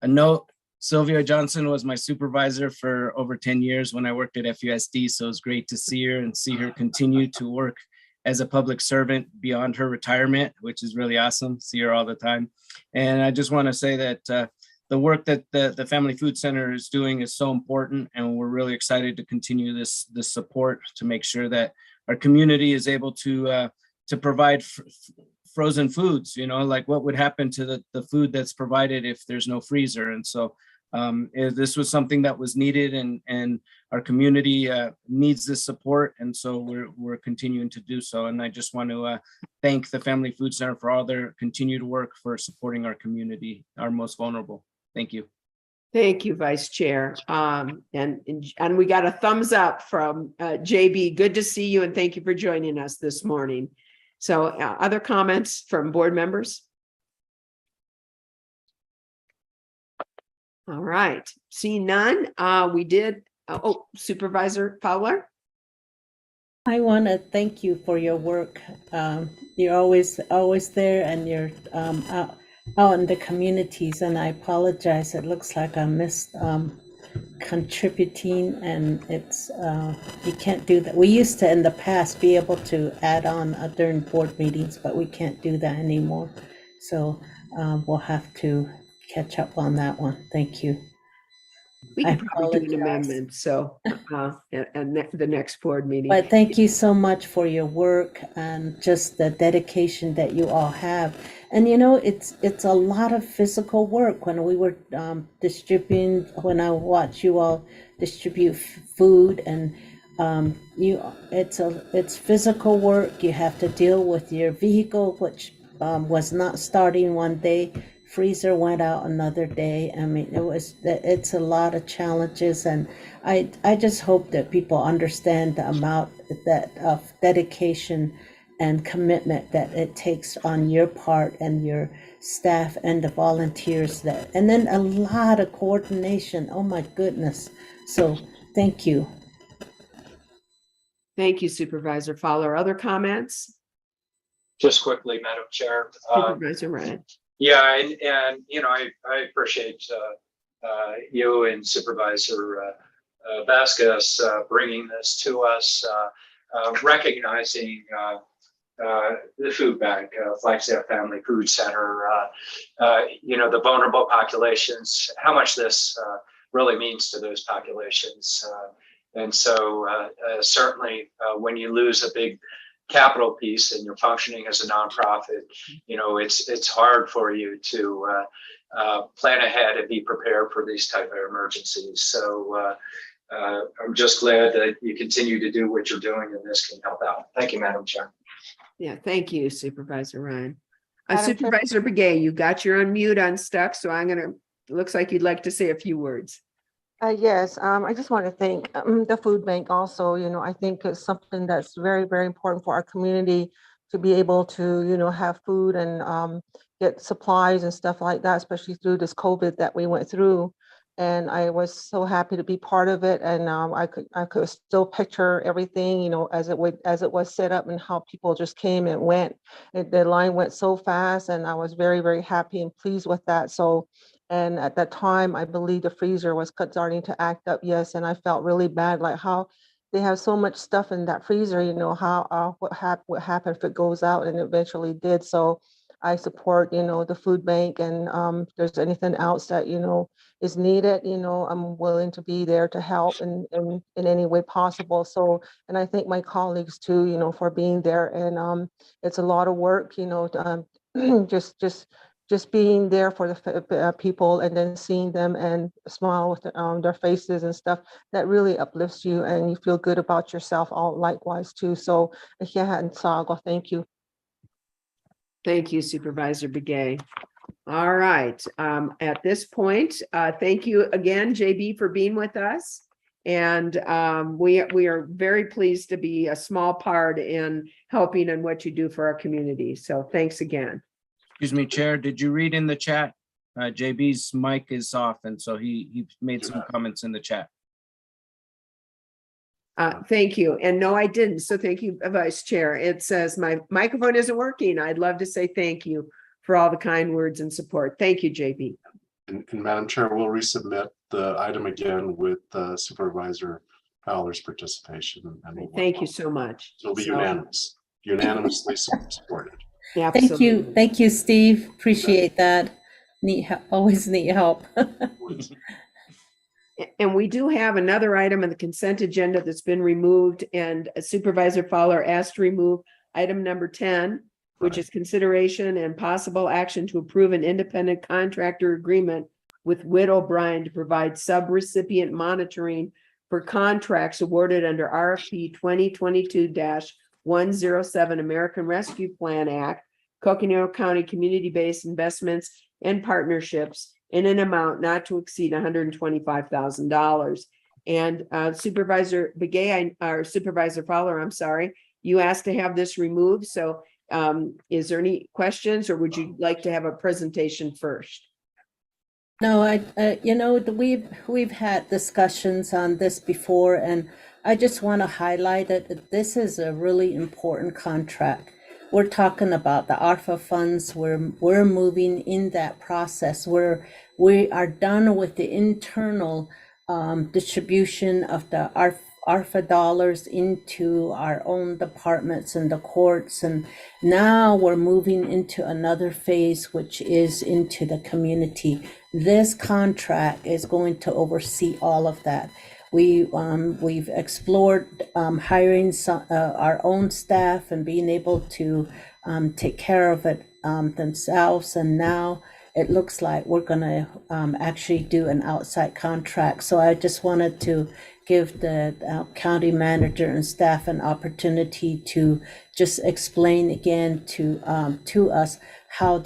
note, Sylvia Johnson was my supervisor for over 10 years when I worked at FUSD. So it's great to see her and see her continue to work as a public servant beyond her retirement, which is really awesome. See her all the time. And I just want to say that the work that the Family Food Center is doing is so important, and we're really excited to continue this support to make sure that our community is able to provide frozen foods. You know, like what would happen to the food that's provided if there's no freezer. And so this was something that was needed, and our community needs this support, and so we're continuing to do so. And I just want to thank the Family Food Center for all their continued work for supporting our community, our most vulnerable. Thank you. Thank you, Vice Chair. And we got a thumbs up from JB. Good to see you, and thank you for joining us this morning. So other comments from board members? All right, seeing none, we did, Supervisor Fowler. I want to thank you for your work. You're always there, and you're out in the communities, and I apologize. It looks like I missed contributing, and it's you can't do that. We used to in the past be able to add on during board meetings, but we can't do that anymore. So we'll have to catch up on that one. Thank you. We can probably do an amendment, so and the next board meeting. But thank you so much for your work and just the dedication that you all have. And you know, it's a lot of physical work. When we were distributing, when I watched you all distribute food, and it's physical work. You have to deal with your vehicle, which was not starting one day. Freezer went out another day. I mean, it's a lot of challenges, and I just hope that people understand the amount of dedication and commitment that it takes on your part and your staff and the volunteers, and then a lot of coordination. Oh my goodness. So thank you. Thank you, Supervisor Fowler. Other comments? Just quickly, Madam Chair. Supervisor Ryan. Yeah, and you know, I appreciate you and Supervisor Vasquez bringing this to us, recognizing the food bank, Flagstaff Family Food Center, you know, the vulnerable populations, how much this really means to those populations. And so certainly when you lose a big capital piece and you're functioning as a nonprofit, you know, it's hard for you to plan ahead and be prepared for these type of emergencies. So I'm just glad that you continue to do what you're doing, and this can help out. Thank you, Madam Chair. Yeah, thank you, Supervisor Ryan. Supervisor Begay, you got your unmute unstuck, so looks like you'd like to say a few words. Yes, I just want to thank the food bank also. You know, I think it's something that's very, very important for our community to be able to, you know, have food and get supplies and stuff like that, especially through this COVID that we went through. And I was so happy to be part of it. And I could still picture everything, you know, as it was set up and how people just came and went. The line went so fast, and I was very, very happy and pleased with that. So, and at that time, I believe the freezer was starting to act up. Yes, and I felt really bad, like how they have so much stuff in that freezer. You know how what happened if it goes out, and it eventually did. So I support, you know, the food bank, and if there's anything else that, you know, is needed, you know, I'm willing to be there to help in any way possible. So, and I thank my colleagues too, you know, for being there. And it's a lot of work, you know, just being there for the people, and then seeing them and smile with their faces and stuff, that really uplifts you, and you feel good about yourself all likewise too. So, thank you. Thank you, Supervisor Begay. All right, at this point, thank you again, JB, for being with us. And we are very pleased to be a small part in helping in what you do for our community. So thanks again. Excuse me, Chair, did you read in the chat? JB's mic is off, and so he made some comments in the chat. Thank you. And no, I didn't. So thank you, Vice Chair. It says my microphone isn't working. I'd love to say thank you for all the kind words and support. Thank you, JB. And Madam Chair, we'll resubmit the item again with Supervisor Fowler's participation. And Thank you so much. It'll be unanimously supported. Absolutely. Thank you, Steve. Appreciate that. Always need help. And we do have another item on the consent agenda that's been removed, and Supervisor Fowler asked to remove item number 10, which is consideration and possible action to approve an independent contractor agreement with Witt O'Brien to provide sub-recipient monitoring for contracts awarded under RFP 2022-107 American Rescue Plan Act, Coconino County Community-Based Investments and Partnerships, in an amount not to exceed $125,000. And Supervisor Begay, or Supervisor Fowler, I'm sorry, you asked to have this removed. So is there any questions, or would you like to have a presentation first? No, you know, we've had discussions on this before, and I just want to highlight that this is a really important contract. We're talking about the ARPA funds. We're moving in that process where we are done with the internal distribution of the ARPA dollars into our own departments and the courts, and now we're moving into another phase, which is into the community. This contract is going to oversee all of that. We've explored hiring our own staff and being able to take care of it themselves, and now it looks like we're going to actually do an outside contract. So I just wanted to give the county manager and staff an opportunity to just explain again to us how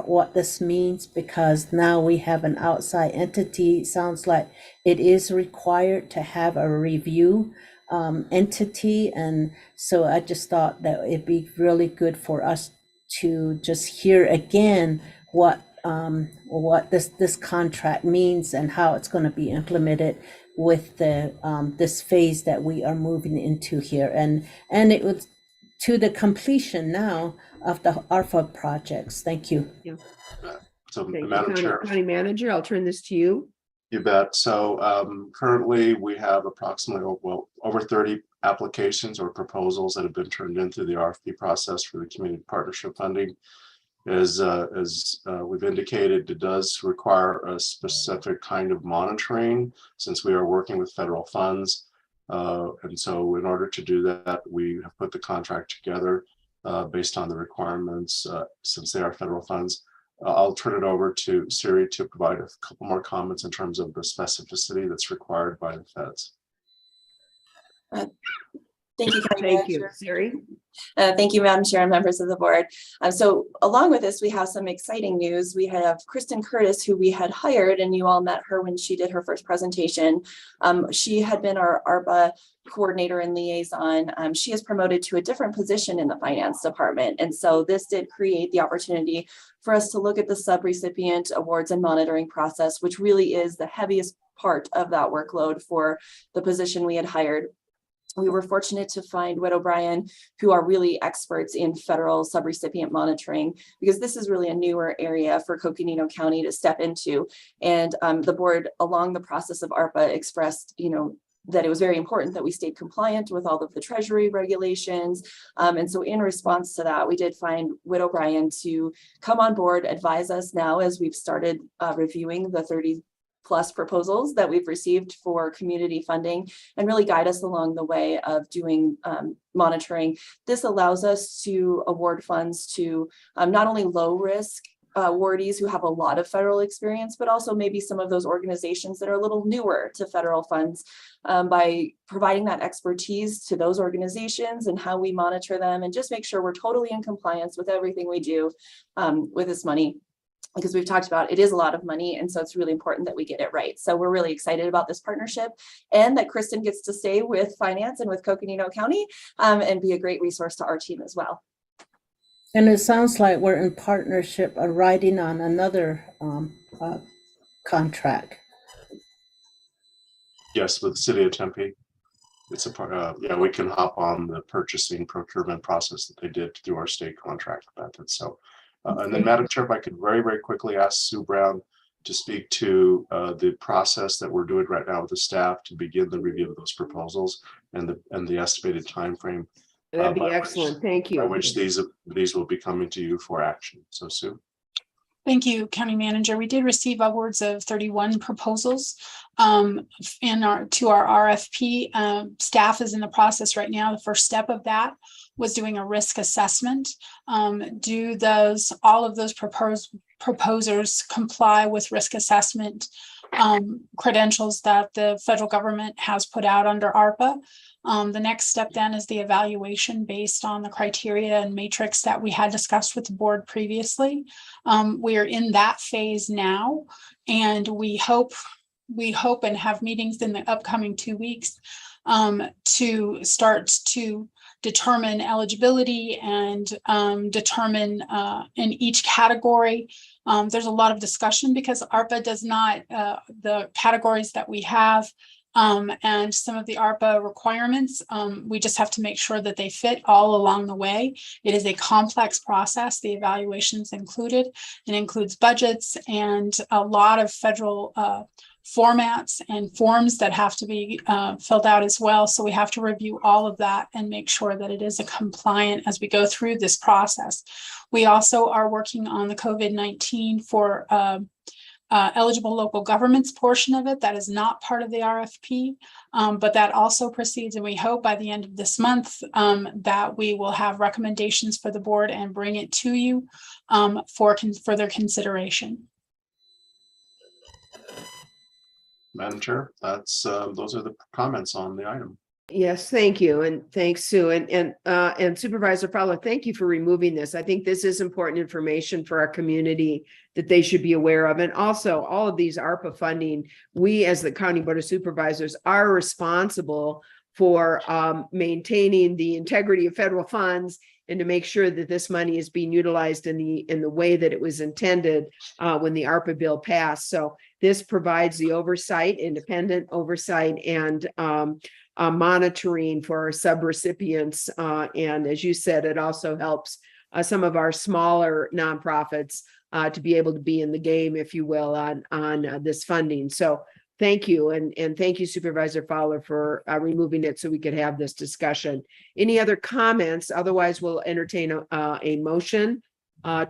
what this means, because now we have an outside entity. It sounds like it is required to have a review entity, and so I just thought that it'd be really good for us to just hear again what this contract means and how it's going to be implemented with the this phase that we are moving into here, and it was to the completion now of the ARPA projects. Thank you. Yeah. So, Thank Madam you, Chair. County Manager, I'll turn this to you. You bet. So currently we have approximately over 30 applications or proposals that have been turned in through the RFP process for the community partnership funding. As we've indicated, it does require a specific kind of monitoring since we are working with federal funds. And so in order to do that, we have put the contract together based on the requirements since they are federal funds. I'll turn it over to Siri to provide a couple more comments in terms of the specificity that's required by the feds. Thank you, County Thank you, Manager. Siri. Thank you, Madam Chair and members of the board. So along with this, we have some exciting news. We have Kristen Curtis, who we had hired, and you all met her when she did her first presentation. She had been our ARPA coordinator and liaison. She is promoted to a different position in the finance department. And so this did create the opportunity for us to look at the subrecipient awards and monitoring process, which really is the heaviest part of that workload for the position we had hired. We were fortunate to find Whit O'Brien, who are really experts in federal subrecipient monitoring, because this is really a newer area for Coconino County to step into. And the board, along the process of ARPA, expressed, that it was very important that we stayed compliant with all of the Treasury regulations. And so in response to that, we did find Whit O'Brien to come on board, advise us now as we've started reviewing the 30+ proposals that we've received for community funding, and really guide us along the way of doing monitoring. This allows us to award funds to not only low risk awardees who have a lot of federal experience, but also maybe some of those organizations that are a little newer to federal funds, by providing that expertise to those organizations and how we monitor them, and just make sure we're totally in compliance with everything we do with this money. Because we've talked about, it is a lot of money, and so it's really important that we get it right. So we're really excited about this partnership, and that Kristen gets to stay with finance and with Coconino County and be a great resource to our team as well. And it sounds like we're in partnership riding on another contract. Yes, with the city of Tempe. It's a part, yeah, we can hop on the purchasing procurement process that they did through our state contract method. So, and then Madam Chair, if I could very, very quickly ask Sue Brown to speak to the process that we're doing right now with the staff to begin the review of those proposals and the estimated timeframe. That'd be excellent. Thank you. By which these will be coming to you for action. So Sue. Thank you, County Manager. We did receive upwards of 31 proposals to our RFP. Staff is in the process right now. The first step of that was doing a risk assessment. Do all of those proposers comply with risk assessment credentials that the federal government has put out under ARPA? The next step then is the evaluation based on the criteria and matrix that we had discussed with the board previously. We are in that phase now, and we hope and have meetings in the upcoming 2 weeks to start to determine eligibility and determine in each category. There's a lot of discussion because ARPA does not, the categories that we have and some of the ARPA requirements, we just have to make sure that they fit all along the way. It is a complex process. The evaluations included. It includes budgets and a lot of federal formats and forms that have to be filled out as well. So we have to review all of that and make sure that it is compliant as we go through this process. We also are working on the COVID-19 for eligible local governments portion of it. That is not part of the RFP, but that also proceeds, and we hope by the end of this month that we will have recommendations for the board and bring it to you for further consideration. Madam Chair, that's those are the comments on the item. Yes, thank you. And thanks, Sue. And Supervisor Fowler, thank you for removing this. I think this is important information for our community that they should be aware of. And also all of these ARPA funding, we as the County Board of Supervisors are responsible for maintaining the integrity of federal funds and to make sure that this money is being utilized in the way that it was intended when the ARPA bill passed. So this provides the oversight, independent oversight, and monitoring for our subrecipients. And as you said, it also helps some of our smaller nonprofits to be able to be in the game, if you will, on this funding. So thank you. And thank you, Supervisor Fowler, for removing it so we could have this discussion. Any other comments? Otherwise, we'll entertain a motion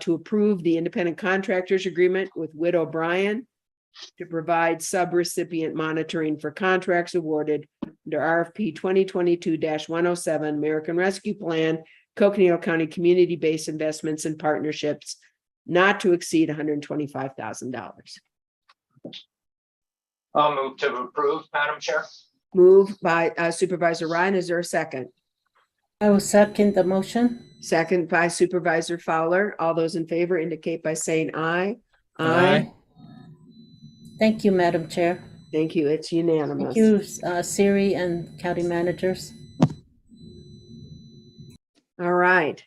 to approve the independent contractors agreement with Whit O'Brien to provide subrecipient monitoring for contracts awarded under RFP 2022-107 American Rescue Plan, Coconino County Community-Based Investments and Partnerships, not to exceed $125,000. I'll move to approve, Madam Chair. Moved by Supervisor Ryan. Is there a second? I will second the motion. Second by Supervisor Fowler. All those in favor indicate by saying aye. Aye. Thank you, Madam Chair. Thank you. It's unanimous. Thank you, Siri and county managers. All right.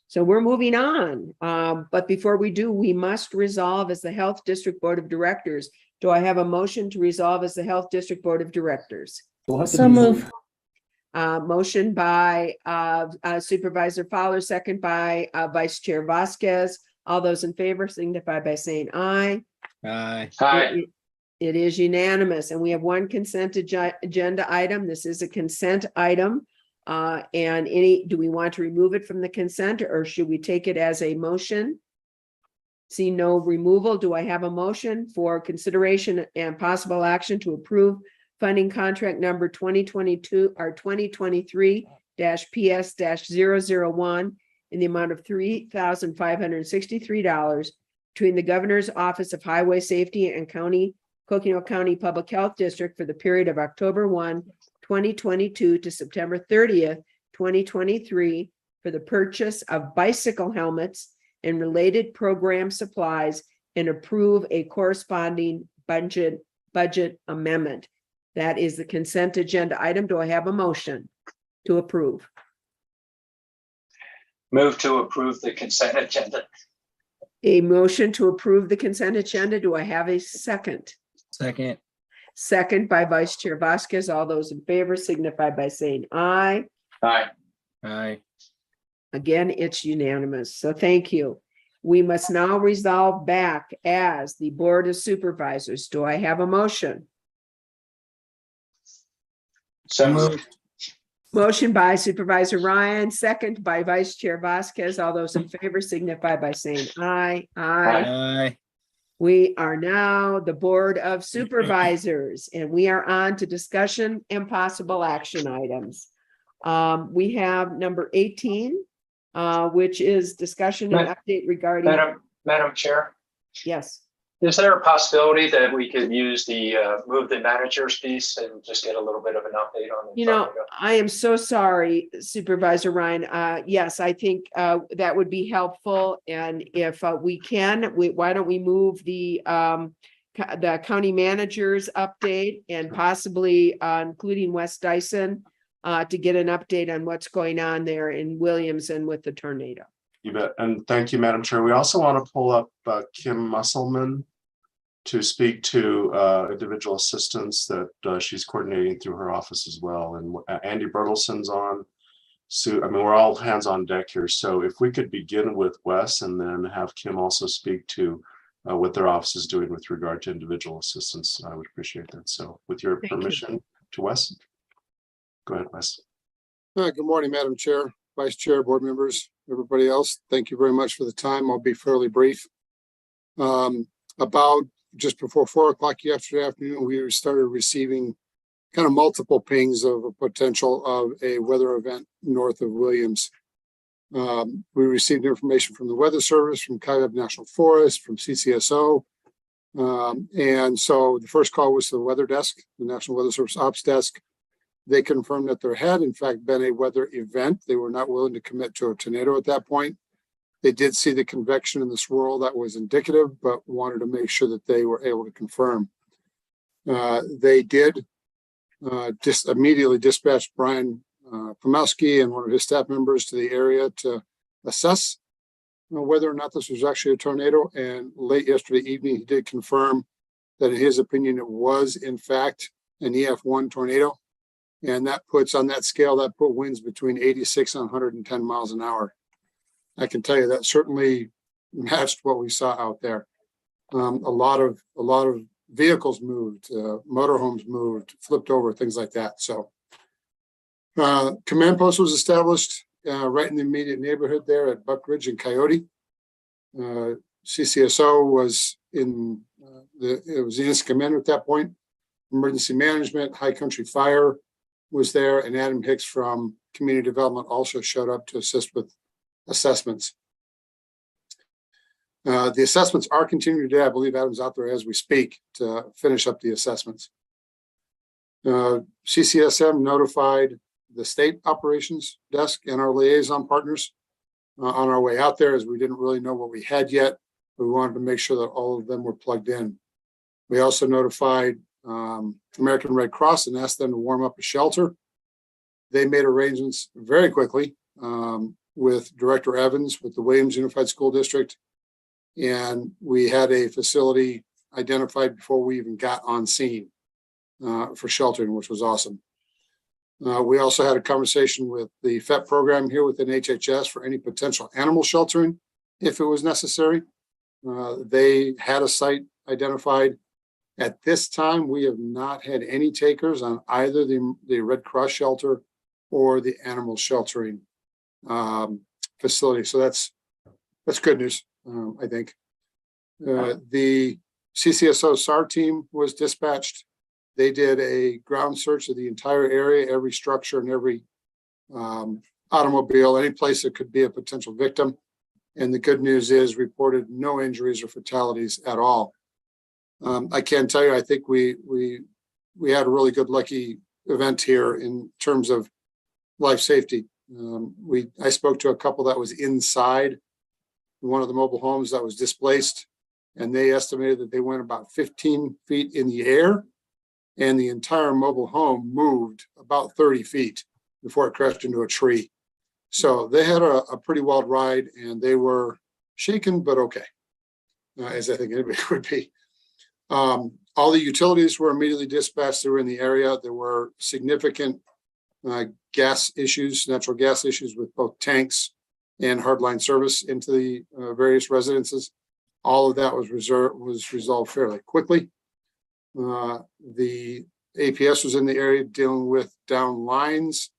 So we're moving on. But before we do, we must resolve as the Health District Board of Directors. Do I have a motion to resolve as the Health District Board of Directors? So move. Motion by Supervisor Fowler, second by Vice Chair Vasquez. All those in favor signify by saying aye. Aye. Aye. It is unanimous, and we have one consent agenda item. This is a consent item. And do we want to remove it from the consent, or should we take it as a motion? See no removal. Do I have a motion for consideration and possible action to approve funding contract number 2022 or 2023-PS-001 in the amount of $3,563 between the Governor's Office of Highway Safety and Coconino County Public Health District for the period of October 1, 2022 to September 30th, 2023 for the purchase of bicycle helmets and related program supplies, and approve a corresponding budget amendment. That is the consent agenda item. Do I have a motion to approve? Move to approve the consent agenda. A motion to approve the consent agenda. Do I have a second? Second. Second by Vice Chair Vasquez. All those in favor signify by saying aye. Aye. Aye. Again, it's unanimous. So thank you. We must now resolve back as the Board of Supervisors. Do I have a motion? So moved. Motion by Supervisor Ryan, second by Vice Chair Vasquez. All those in favor signify by saying aye. Aye. Aye. We are now the Board of Supervisors, and we are on to discussion and possible action items. We have number 18, which is discussion and update regarding. Madam Chair, Yes. is there a possibility that we could use the move the managers piece and just get a little bit of an update on it? You know, I am so sorry, Supervisor Ryan. Yes, I think that would be helpful. And if we can, why don't we move the county managers update and possibly including West Dyson to get an update on what's going on there in Williamson with the tornado. You bet. And thank you, Madam Chair. We also want to pull up Kim Musselman to speak to individual assistance that she's coordinating through her office as well. And Andy Bertelson's on. So, I mean, we're all hands on deck here. So if we could begin with Wes and then have Kim also speak to what their office is doing with regard to individual assistance, I would appreciate that. So with your permission to Wes. Go ahead, Wes. Good morning, Madam Chair, Vice Chair, board members, everybody else. Thank you very much for the time. I'll be fairly brief. About just before 4 o'clock yesterday afternoon, we started receiving kind of multiple pings of a potential of a weather event north of Williams. We received information from the Weather Service, from Coyote National Forest, from CCSO. And so the first call was to the weather desk, the National Weather Service Ops Desk. They confirmed that there had, in fact, been a weather event. They were not willing to commit to a tornado at that point. They did see the convection in the swirl that was indicative, but wanted to make sure that they were able to confirm. They did just immediately dispatch Brian Pomowski and one of his staff members to the area to assess whether or not this was actually a tornado. And late yesterday evening, he did confirm that in his opinion, it was in fact an EF1 tornado. And that puts on that scale, that put winds between 86 and 110 miles an hour. I can tell you that certainly matched what we saw out there. A lot of vehicles moved, motorhomes moved, flipped over, things like that. So command post was established right in the immediate neighborhood there at Buck Ridge and Coyote. CCSO was in it was the instant commander at that point. Emergency management, High Country Fire was there, and Adam Hicks from Community Development also showed up to assist with assessments. The assessments are continuing today. I believe Adam's out there as we speak to finish up the assessments. CCSM notified the state operations desk and our liaison partners on our way out there, as we didn't really know what we had yet. We wanted to make sure that all of them were plugged in. We also notified American Red Cross and asked them to warm up a shelter. They made arrangements very quickly with Director Evans with the Williams Unified School District. And we had a facility identified before we even got on scene for sheltering, which was awesome. We also had a conversation with the FEP program here within HHS for any potential animal sheltering if it was necessary. They had a site identified. At this time, we have not had any takers on either the Red Cross shelter or the animal sheltering facility. So that's good news, I think. The CCSO SAR team was dispatched. They did a ground search of the entire area, every structure and every automobile, any place that could be a potential victim. And the good news is reported no injuries or fatalities at all. I can tell you, I think we had a really good lucky event here in terms of life safety. I spoke to a couple that was inside one of the mobile homes that was displaced, and they estimated that they went about 15 feet in the air, and the entire mobile home moved about 30 feet before it crashed into a tree. So they had a pretty wild ride, and they were shaken, but okay, as I think anybody would be. All the utilities were immediately dispatched. They were in the area. There were significant gas issues, natural gas issues with both tanks and hardline service into the various residences. All of that was resolved fairly quickly. The APS was in the area dealing with down lines.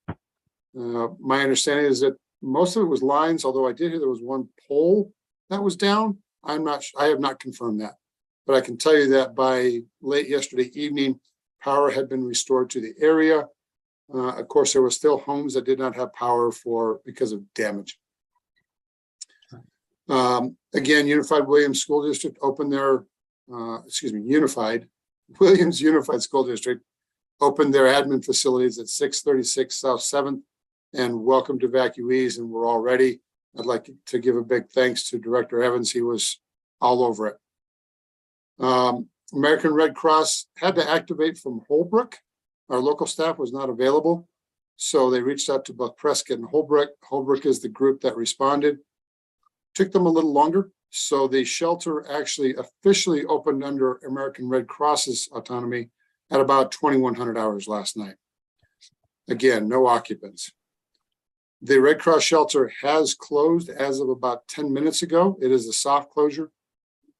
My understanding is that most of it was lines, although I did hear there was one pole that was down. I have not confirmed that, but I can tell you that by late yesterday evening, power had been restored to the area. Of course, there were still homes that did not have power because of damage. Again, Unified Williams School District opened their, Unified Williams Unified School District opened their admin facilities at 636 South 7th and welcomed evacuees, and we're all ready. I'd like to give a big thanks to Director Evans. He was all over it. American Red Cross had to activate from Holbrook. Our local staff was not available, so they reached out to both Prescott and Holbrook. Holbrook is the group that responded. Took them a little longer, so the shelter actually officially opened under American Red Cross's autonomy at about 2100 hours last night. Again, no occupants. The Red Cross shelter has closed as of about 10 minutes ago. It is a soft closure.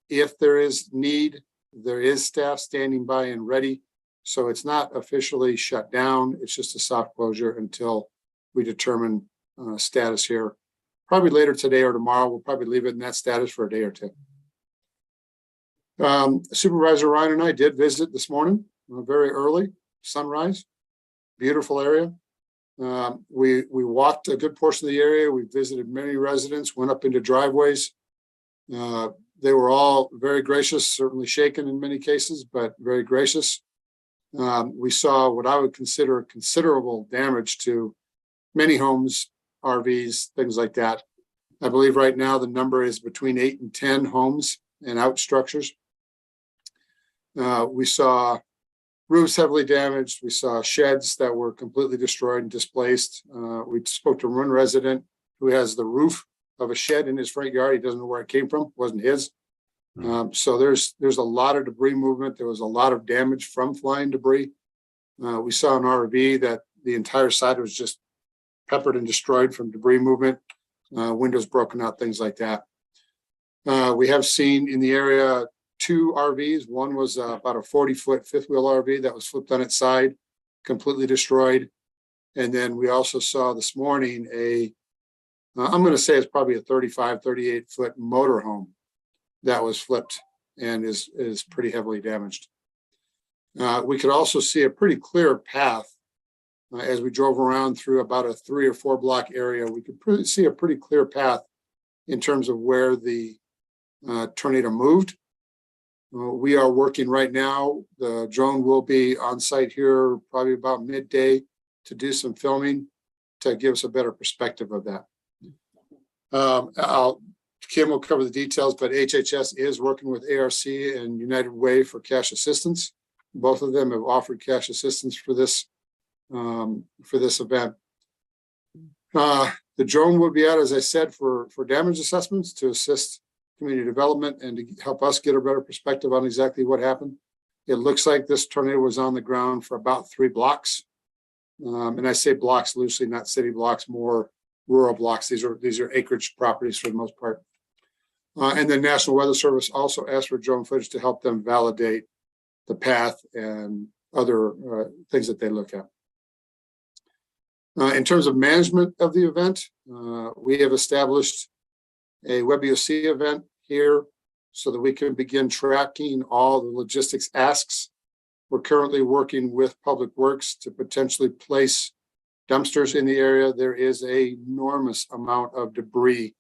If there is need, there is staff standing by and ready. So it's not officially shut down. It's just a soft closure until we determine status here. Probably later today or tomorrow. We'll probably leave it in that status for a day or two. Supervisor Ryan and I did visit this morning, very early, sunrise, beautiful area. We walked a good portion of the area. We visited many residents, went up into driveways. They were all very gracious, certainly shaken in many cases, but very gracious. We saw what I would consider considerable damage to many homes, RVs, things like that. I believe right now the number is between 8 and 10 homes and out structures. We saw roofs heavily damaged. We saw sheds that were completely destroyed and displaced. We spoke to one resident who has the roof of a shed in his front yard. He doesn't know where it came from. It wasn't his. So there's a lot of debris movement. There was a lot of damage from flying debris. We saw an RV that the entire side was just peppered and destroyed from debris movement, windows broken out, things like that. We have seen in the area 2 RVs. One was about a 40-foot fifth wheel RV that was flipped on its side, completely destroyed. And then we also saw this morning I'm going to say it's probably a 35, 38-foot motorhome that was flipped and is pretty heavily damaged. We could also see a pretty clear path as we drove around through about a 3 or 4 block area. We could see a pretty clear path in terms of where the tornado moved. We are working right now. The drone will be on site here probably about midday to do some filming to give us a better perspective of that. Kim will cover the details, but HHS is working with ARC and United Way for cash assistance. Both of them have offered cash assistance for this event. The drone will be out, as I said, for damage assessments to assist community development and to help us get a better perspective on exactly what happened. It looks like this tornado was on the ground for about 3 blocks. And I say blocks loosely, not city blocks, more rural blocks. These are acreage properties for the most part. And the National Weather Service also asked for drone footage to help them validate the path and other things that they look at. In terms of management of the event, we have established a WebEOC event here so that we can begin tracking all the logistics asks. We're currently working with Public Works to potentially place dumpsters in the area. There is an enormous amount of debris,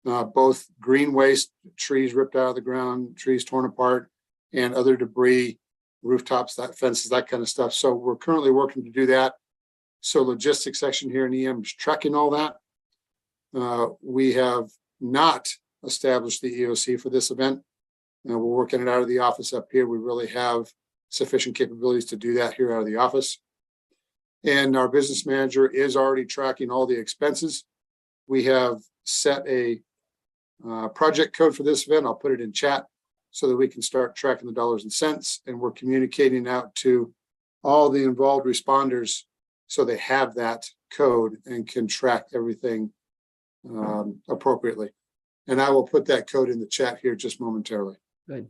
both green waste, trees ripped out of the ground, trees torn apart, and other debris, rooftops, that fences, that kind of stuff. So we're currently working to do that. So logistics section here in EM is tracking all that. We have not established the EOC for this event. We're working it out of the office up here. We really have sufficient capabilities to do that here out of the office. And our business manager is already tracking all the expenses. We have set a project code for this event. I'll put it in chat so that we can start tracking the dollars and cents. And we're communicating out to all the involved responders so they have that code and can track everything appropriately. And I will put that code in the chat here just momentarily. Good.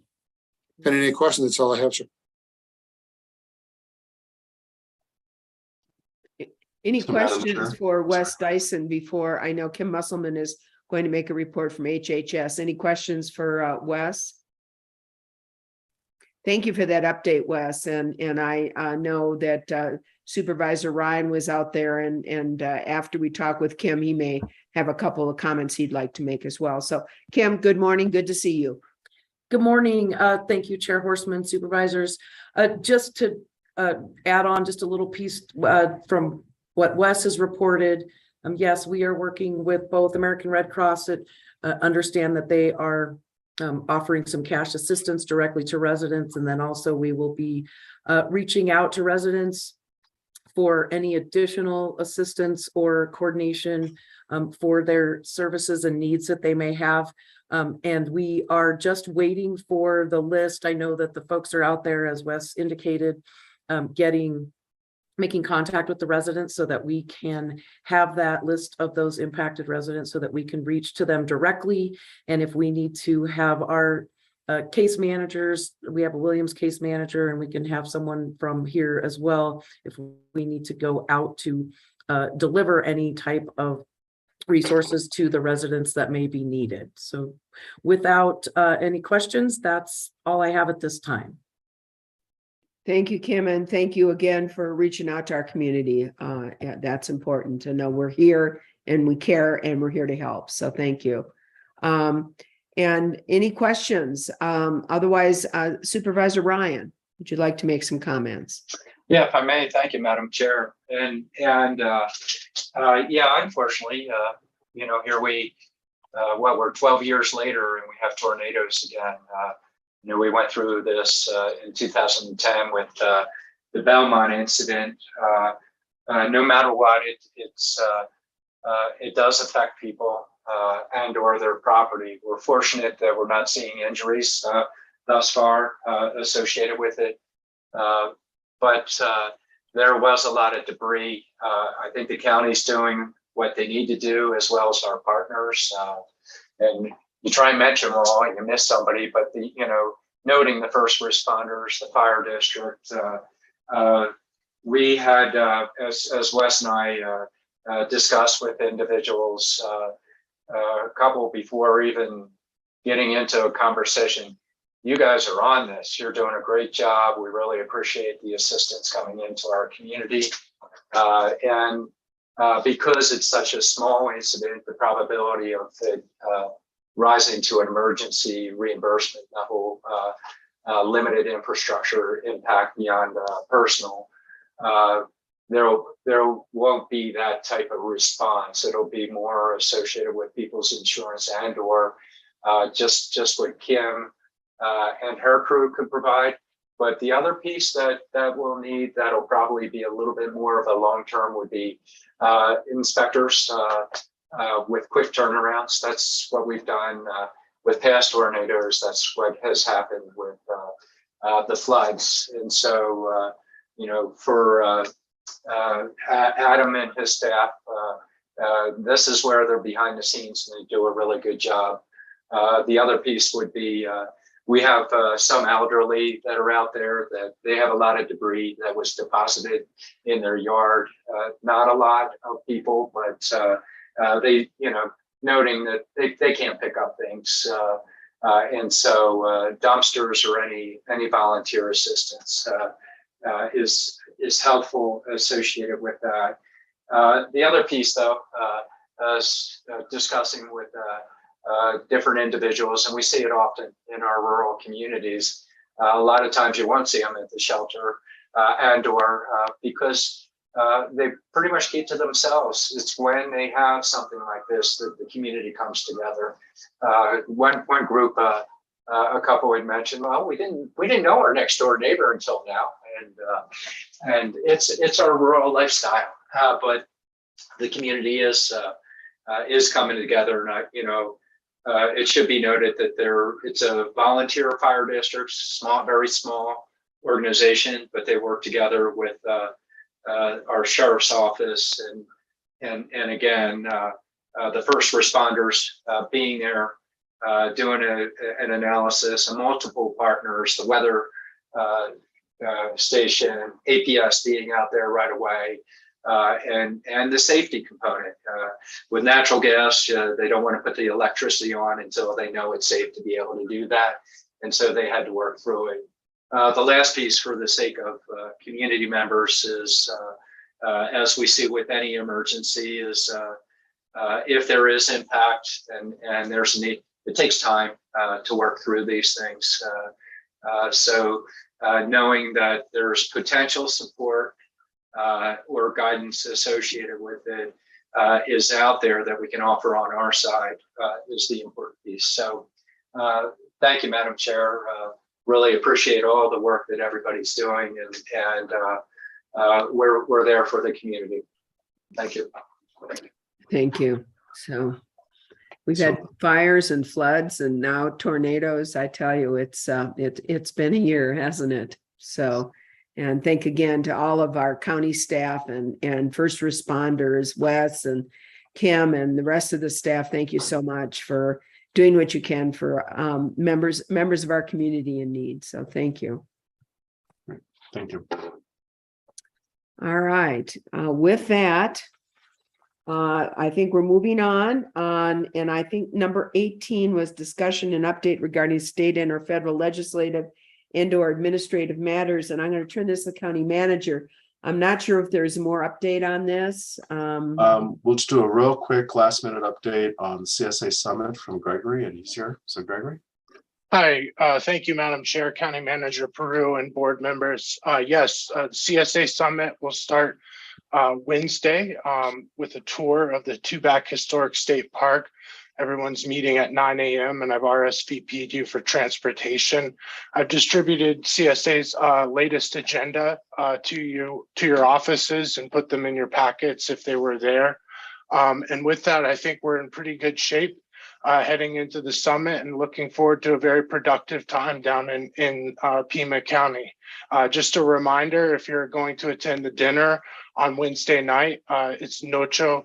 And any questions? That's all I have, sir. Any So, Madam questions Chair? for Wes Dyson before I know Kim Musselman is going to make a report from HHS? Any questions for Wes? Thank you for that update, Wes. And I know that Supervisor Ryan was out there, and after we talk with Kim, he may have a couple of comments he'd like to make as well. So Kim, good morning. Good to see you. Good morning. Thank you, Chair Horstman, supervisors. Just to add on just a little piece from what Wes has reported. Yes, we are working with both American Red Cross that understand that they are offering some cash assistance directly to residents. And then also we will be reaching out to residents for any additional assistance or coordination for their services and needs that they may have. And we are just waiting for the list. I know that the folks are out there, as Wes indicated, making contact with the residents so that we can have that list of those impacted residents so that we can reach to them directly. And if we need to have our case managers, we have a Williams case manager, and we can have someone from here as well if we need to go out to deliver any type of resources to the residents that may be needed. So without any questions, that's all I have at this time. Thank you, Kim, and thank you again for reaching out to our community. That's important to know we're here and we care and we're here to help. So thank you. And any questions? Otherwise, Supervisor Ryan, would you like to make some comments? Yeah, if I may, thank you, Madam Chair. And yeah, unfortunately, here we, we're 12 years later and we have tornadoes again. We went through this in 2010 with the Belmont incident. No matter what, it does affect people and or their property. We're fortunate that we're not seeing injuries thus far associated with it. But there was a lot of debris. I think the county's doing what they need to do, as well as our partners. And you try and mention them all, you miss somebody, but noting the first responders, the fire district, we had, as Wes and I discussed with individuals, a couple before even getting into a conversation. You guys are on this. You're doing a great job. We really appreciate the assistance coming into our community. And because it's such a small incident, the probability of it rising to an emergency reimbursement level, limited infrastructure impact beyond personal, there won't be that type of response. It'll be more associated with people's insurance and or just what Kim and her crew could provide. But the other piece that we'll need that'll probably be a little bit more of a long term would be inspectors with quick turnarounds. That's what we've done with past tornadoes. That's what has happened with the floods. And so, for Adam and his staff, this is where they're behind the scenes and they do a really good job. The other piece would be we have some elderly that are out there that they have a lot of debris that was deposited in their yard. Not a lot of people, but they, noting that they can't pick up things. And so dumpsters or any volunteer assistance is helpful associated with that. The other piece, though, discussing with different individuals, and we see it often in our rural communities. A lot of times you won't see them at the shelter and or because they pretty much keep to themselves. It's when they have something like this that the community comes together. One group, a couple had mentioned, well, we didn't know our next door neighbor until now, and it's our rural lifestyle, but the community is coming together, and it should be noted that it's a volunteer fire district, very small organization, but they work together with our sheriff's office and again the first responders being there, doing an analysis, and multiple partners, the weather station, APS being out there right away. And the safety component with natural gas, they don't want to put the electricity on until they know it's safe to be able to do that. And so they had to work through it. The last piece, for the sake of community members, is as we see with any emergency, is if there is impact and there's a need, it takes time to work through these things. So knowing that there's potential support or guidance associated with it is out there that we can offer on our side is the important piece. So thank you, Madam Chair. Really appreciate all the work that everybody's doing, and we're there for the community. Thank you. Thank you. So we've had fires and floods and now tornadoes. I tell you, it's been a year, hasn't it? So, and thank again to all of our county staff and first responders, Wes and Kim and the rest of the staff. Thank you so much for doing what you can for members of our community in need. So thank you. Thank you. All right. With that, I think we're moving on, and I think number 18 was discussion and update regarding state and or federal legislative and or administrative matters. And I'm going to turn this to the county manager. I'm not sure if there's more update on this. We'll just do a real quick last minute update on the CSA Summit from Gregory, and he's here. So Gregory. Hi, thank you, Madam Chair, County Manager Peru, and board members. Yes, CSA Summit will start Wednesday with a tour of the Tubac Historic State Park. Everyone's meeting at 9 a.m. and I've RSVP'd you for transportation. I've distributed CSA's latest agenda to your offices and put them in your packets if they were there. And with that, I think we're in pretty good shape heading into the summit and looking forward to a very productive time down in Pima County. Just a reminder, if you're going to attend the dinner on Wednesday night, it's Noche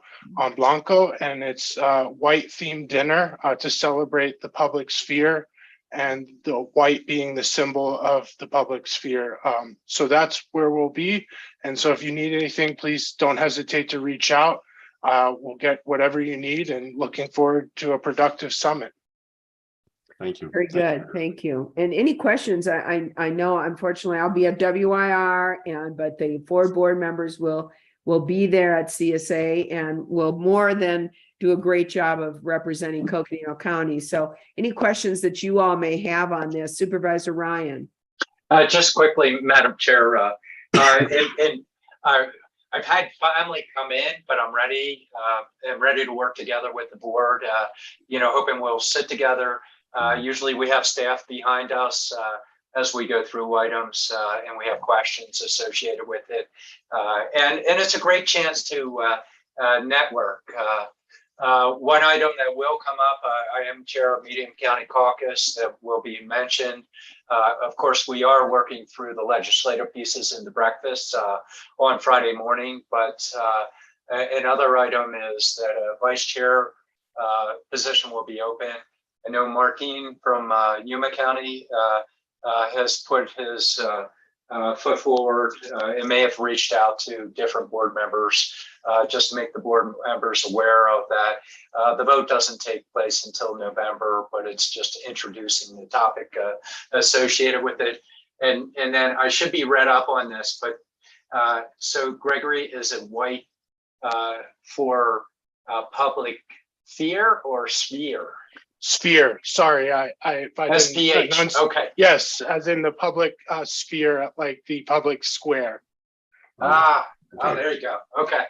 Blanco, and it's a white themed dinner to celebrate the public sphere, and the white being the symbol of the public sphere. So that's where we'll be. And so if you need anything, please don't hesitate to reach out. We'll get whatever you need, and looking forward to a productive summit. Thank you. Very good. Thank you. And any questions? I know, unfortunately, I'll be at WIR, but the 4 board members will be there at CSA and will more than do a great job of representing Coconino County. So any questions that you all may have on this, Supervisor Ryan? Just quickly, Madam Chair, I I've had family come in, but I'm ready. I'm ready to work together with the board. Hoping we'll sit together. Usually we have staff behind us as we go through items, and we have questions associated with it. And it's a great chance to network. One item that will come up, I am chair of Medium County Caucus that will be mentioned. Of course, we are working through the legislative pieces in the breakfast on Friday morning, but another item is that a vice chair position will be open. I know Martin from Yuma County has put his foot forward and may have reached out to different board members just to make the board members aware of that. The vote doesn't take place until November, but it's just introducing the topic associated with it. And then I should be read up on this, but so Gregory, is it white for public fear or sphere? Sphere, sorry, if I didn't SPH, pronounce- okay. Yes, as in the public sphere, like the public square. Oh, there you go. Okay.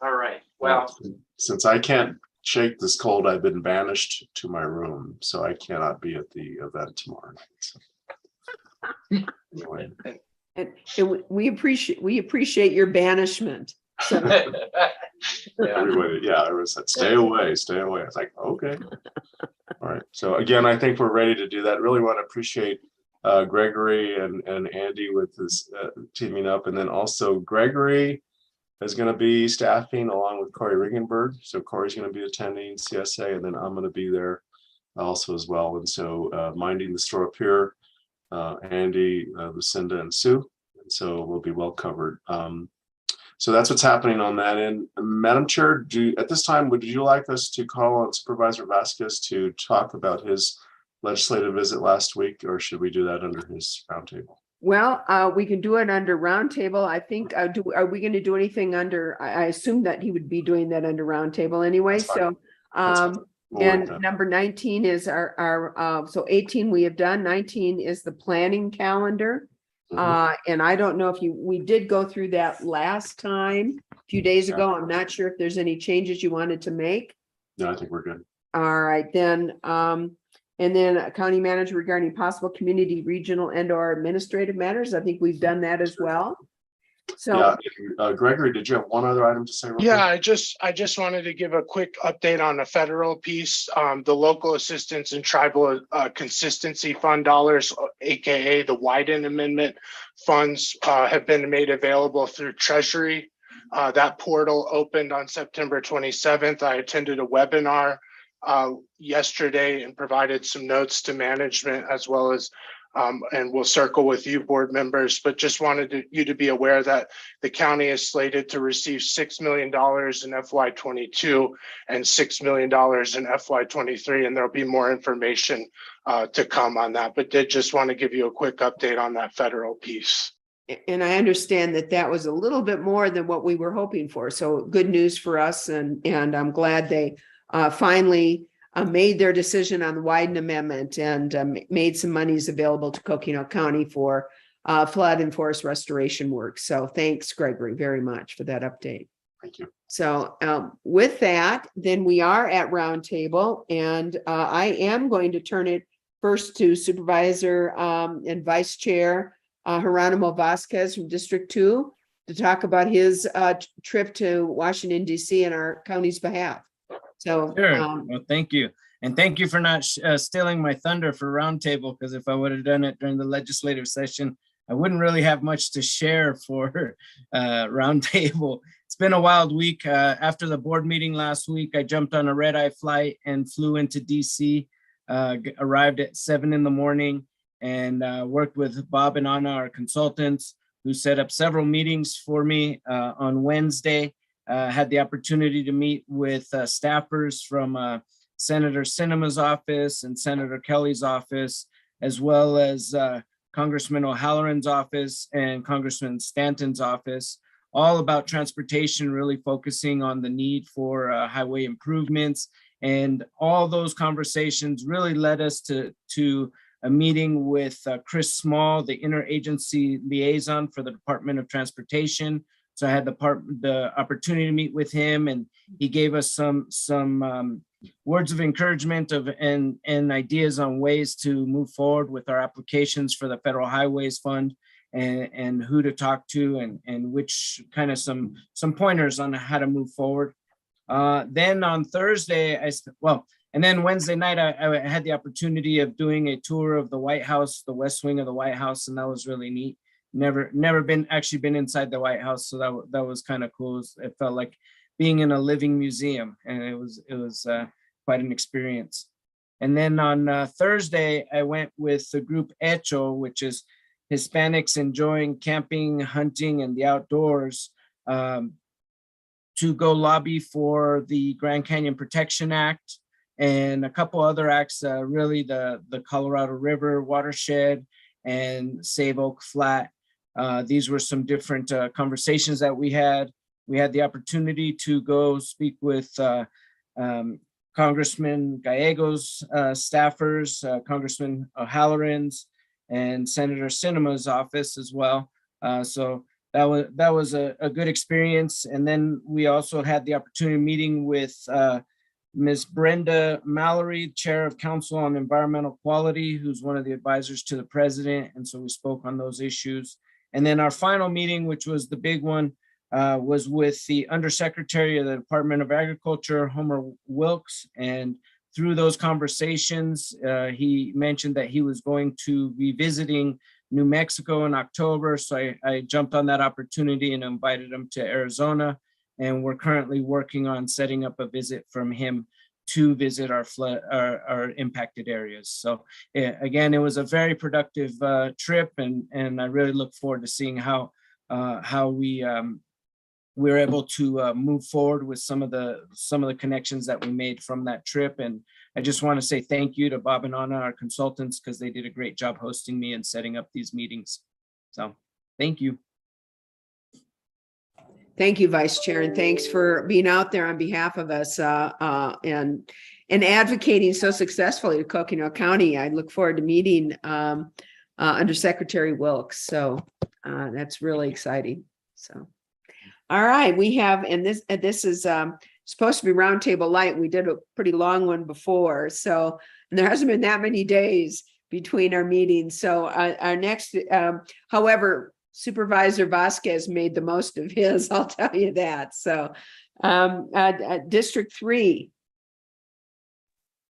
All right. Well, since I can't shake this cold, I've been banished to my room, so I cannot be at the event tomorrow night. So. Anyway. And we appreciate your banishment. So. Everybody, everyone said, stay away, stay away. I was like, okay. All right. So again, I think we're ready to do that. Really want to appreciate Gregory and Andy with this teaming up. And then also Gregory is going to be staffing along with Corey Ringenberg. So Corey's going to be attending CSA, and then I'm going to be there also as well. And so minding the store up here, Andy, Lucinda, and Sue. And so we'll be well covered. So that's what's happening on that end. Madam Chair, at this time, would you like us to call on Supervisor Vasquez to talk about his legislative visit last week, or should we do that under his roundtable? Well, we can do it under roundtable. I think, are we going to do anything under, I assume that he would be doing that under roundtable anyway. So, and number 19 is our so 18 we have done, 19 is the planning calendar. And I don't know if we did go through that last time, a few days ago. I'm not sure if there's any changes you wanted to make. No, I think we're good. All right, then, and then county manager regarding possible community, regional and/or administrative matters. I think we've done that as well. So, Gregory, did you have one other item to say? Yeah, I just wanted to give a quick update on the federal piece. The local assistance and tribal consistency fund dollars, aka the Wyden Amendment funds, have been made available through Treasury. That portal opened on September 27th. I attended a webinar yesterday and provided some notes to management, as well as and we'll circle with you board members, but just wanted you to be aware that the county is slated to receive $6 million in FY22 and $6 million in FY23, and there'll be more information to come on that, but did just want to give you a quick update on that federal piece. And I understand that was a little bit more than what we were hoping for. So good news for us. And I'm glad they finally made their decision on the Wyden Amendment and made some monies available to Coconino County for flood and forest restoration work. So thanks, Gregory, very much for that update. Thank you. So with that, then we are at roundtable, and I am going to turn it first to Supervisor and Vice Chair Geronimo Vasquez from District 2 to talk about his trip to Washington, D.C. in our county's behalf. So, sure. Well, thank you. And thank you for not stealing my thunder for roundtable, because if I would have done it during the legislative session, I wouldn't really have much to share for roundtable. It's been a wild week. After the board meeting last week, I jumped on a red-eye flight and flew into DC, arrived at 7 in the morning, and worked with Bob and Anna, our consultants, who set up several meetings for me on Wednesday. Had the opportunity to meet with staffers from Senator Sinema's office and Senator Kelly's office, as well as Congressman O'Halloran's office and Congressman Stanton's office, all about transportation, really focusing on the need for highway improvements. And all those conversations really led us to a meeting with Chris Small, the interagency liaison for the Department of Transportation. It's So I had the opportunity to meet with him, and he gave us some words of encouragement and ideas on ways to move forward with our applications for the Federal Highways Fund, and who to talk to, and which kind of some pointers on how to move forward. Then on Thursday, and then Wednesday night, I had the opportunity of doing a tour of the White House, the West Wing of the White House, and that was really neat. Never been inside the White House, so that was kind of cool. It felt like being in a living museum, and it was quite an experience. And then on Thursday, I went with the group Hecho, which is Hispanics enjoying camping, hunting, and the outdoors, to go lobby for the Grand Canyon Protection Act and a couple other acts, really the Colorado River watershed and Save Oak Flat. These were some different conversations that we had. We had the opportunity to go speak with Congressman Gallego's staffers, Congressman O'Halloran's, and Senator Sinema's office as well. So that was a good experience. And then we also had the opportunity of meeting with Ms. Brenda Mallory, Chair of Council on Environmental Quality, who's one of the advisors to the president. And so we spoke on those issues. And then our final meeting, which was the big one, was with the Undersecretary of the Department of Agriculture, Homer Wilkes. And through those conversations, he mentioned that he was going to be visiting New Mexico in October. So I jumped on that opportunity and invited him to Arizona. And we're currently working on setting up a visit from him to visit our impacted areas. So again, it was a very productive trip, and I really look forward to seeing how we're able to move forward with some of the connections that we made from that trip. And I just want to say thank you to Bob and Anna, our consultants, because they did a great job hosting me and setting up these meetings. So thank you. Thank you, Vice Chair, and thanks for being out there on behalf of us and advocating so successfully to Coconino County. I look forward to meeting Undersecretary Wilkes. So that's really exciting. So, all right, we have, and this is supposed to be Roundtable Light. We did a pretty long one before, so and there hasn't been that many days between our meetings. So our next, however, Supervisor Vasquez made the most of his, I'll tell you that. So District 3.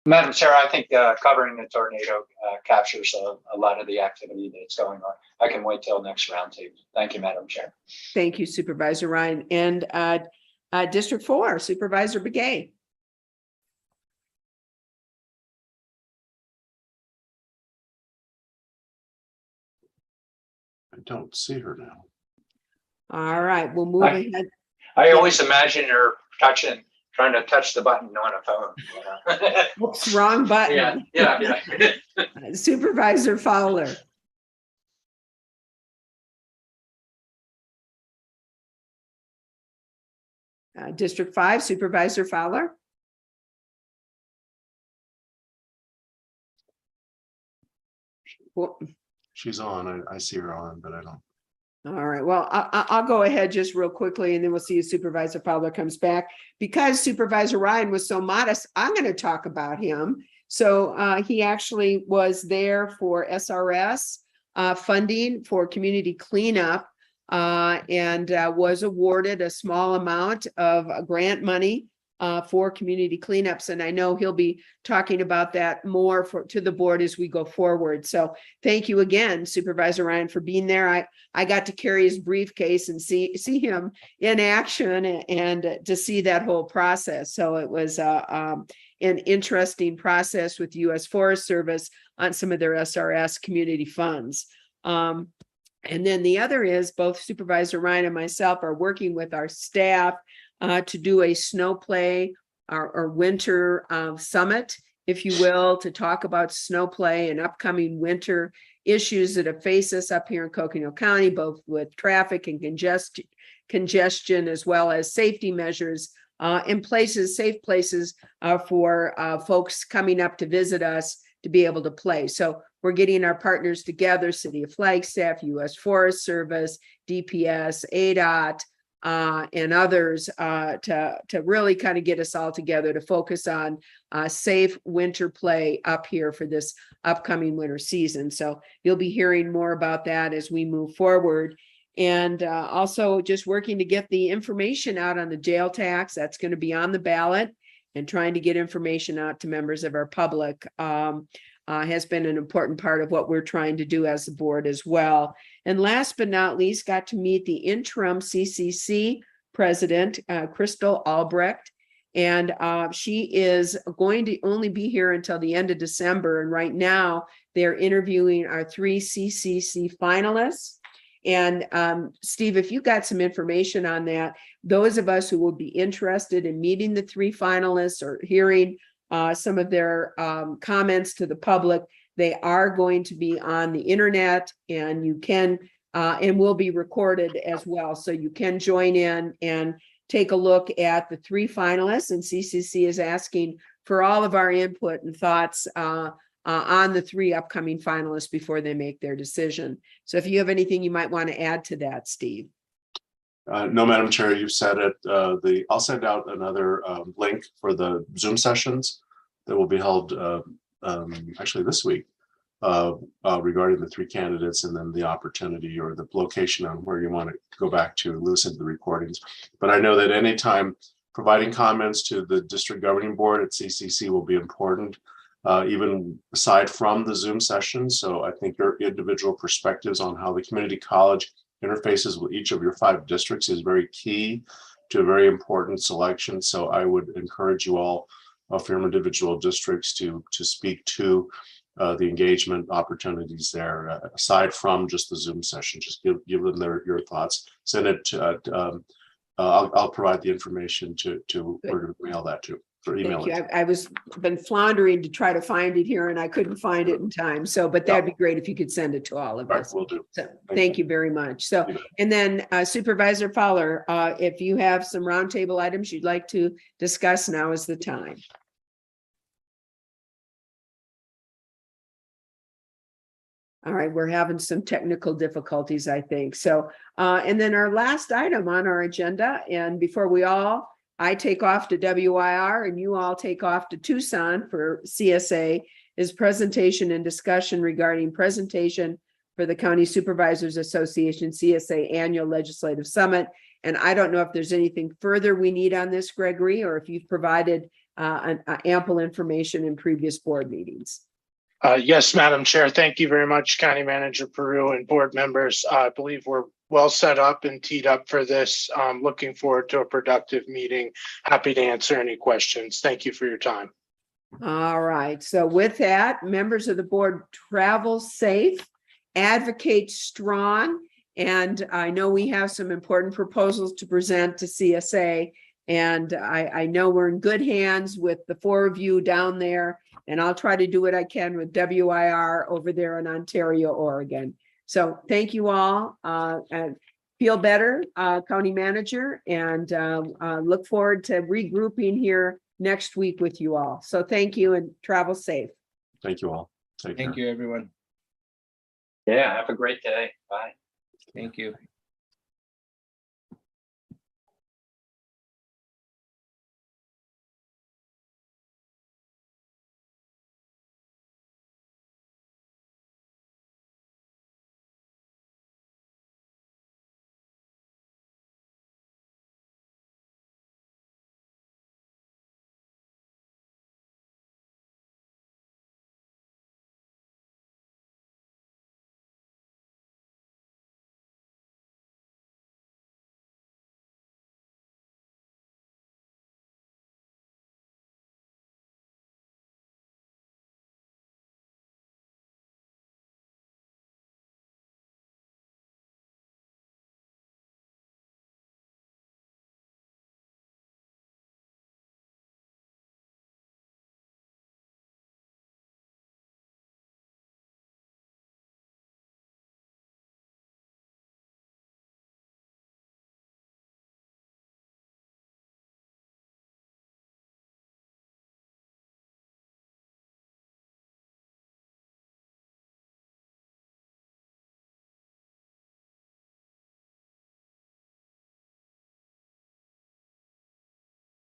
Madam Chair, I think covering the tornado captures a lot of the activity that's going on. I can wait till next roundtable. Thank you, Madam Chair. Thank you, Supervisor Ryan. And District 4, Supervisor Begay. I don't see her now. All right, we'll move ahead. I always imagine her trying to touch the button on a phone. You know? Oops, wrong button. Yeah. Supervisor Fowler. District 5, Supervisor Fowler. Well, she's on. I see her on, but I don't. All right. Well, I'll go ahead just real quickly, and then we'll see if Supervisor Fowler comes back. Because Supervisor Ryan was so modest, I'm going to talk about him. So he actually was there for SRS funding for community cleanup and was awarded a small amount of grant money for community cleanups. And I know he'll be talking about that more to the board as we go forward. So thank you again, Supervisor Ryan, for being there. I got to carry his briefcase and see him in action and to see that whole process. So it was an interesting process with U.S. Forest Service on some of their SRS community funds. And then the other is both Supervisor Ryan and myself are working with our staff to do a snow play or winter summit, if you will, to talk about snow play and upcoming winter issues that have faced us up here in Coconino County, both with traffic and congestion, as well as safety measures in safe places for folks coming up to visit us to be able to play. So we're getting our partners together, City of Flagstaff, U.S. Forest Service, DPS, ADOT, and others to really kind of get us all together to focus on safe winter play up here for this upcoming winter season. So you'll be hearing more about that as we move forward. And also just working to get the information out on the jail tax. That's going to be on the ballot, and trying to get information out to members of our public has been an important part of what we're trying to do as a board as well. And last but not least, got to meet the interim CCC president, Crystal Albrecht. And she is going to only be here until the end of December. And right now they're interviewing our 3 CCC finalists. And Steve, if you got some information on that, those of us who will be interested in meeting the 3 finalists or hearing some of their comments to the public, they are going to be on the internet, and you can and will be recorded as well. So you can join in and take a look at the 3 finalists, and CCC is asking for all of our input and thoughts on the 3 upcoming finalists before they make their decision. So if you have anything you might want to add to that, Steve. No, Madam Chair, you've said it. I'll send out another link for the Zoom sessions that will be held actually this week regarding the 3 candidates, and then the opportunity or the location on where you want to go back to listen to the recordings. But I know that anytime providing comments to the district governing board at CCC will be important, even aside from the Zoom session. So I think your individual perspectives on how the community college interfaces with each of your 5 districts is very key to a very important selection. So I would encourage you all for your individual districts to speak to the engagement opportunities there, aside from just the Zoom session. Just give them your thoughts. Send it to, I'll provide the information to where to mail that to. Or email Thank you. it. I was been floundering to try to find it here, and I couldn't find it in time. So, but that'd be great if you could send it to all of us. Will do. So thank you very much. So, and then Supervisor Fowler, if you have some roundtable items you'd like to discuss, now is the time. All right, we're having some technical difficulties, I think. So, and then our last item on our agenda, and before I take off to WIR and you all take off to Tucson for CSA, is presentation and discussion regarding presentation for the County Supervisors Association CSA Annual Legislative Summit. And I don't know if there's anything further we need on this, Gregory, or if you've provided ample information in previous board meetings. Yes, Madam Chair. Thank you very much, County Manager Peru and board members. I believe we're well set up and teed up for this. Looking forward to a productive meeting. Happy to answer any questions. Thank you for your time. All right. So with that, members of the board, travel safe, advocate strong. And I know we have some important proposals to present to CSA. And I know we're in good hands with the 4 of you down there. And I'll try to do what I can with WIR over there in Ontario, Oregon. So thank you all, and feel better, County Manager, and look forward to regrouping here next week with you all. So thank you and travel safe. Thank you all. Thank you, everyone. Yeah, have a great day. Bye. Thank you.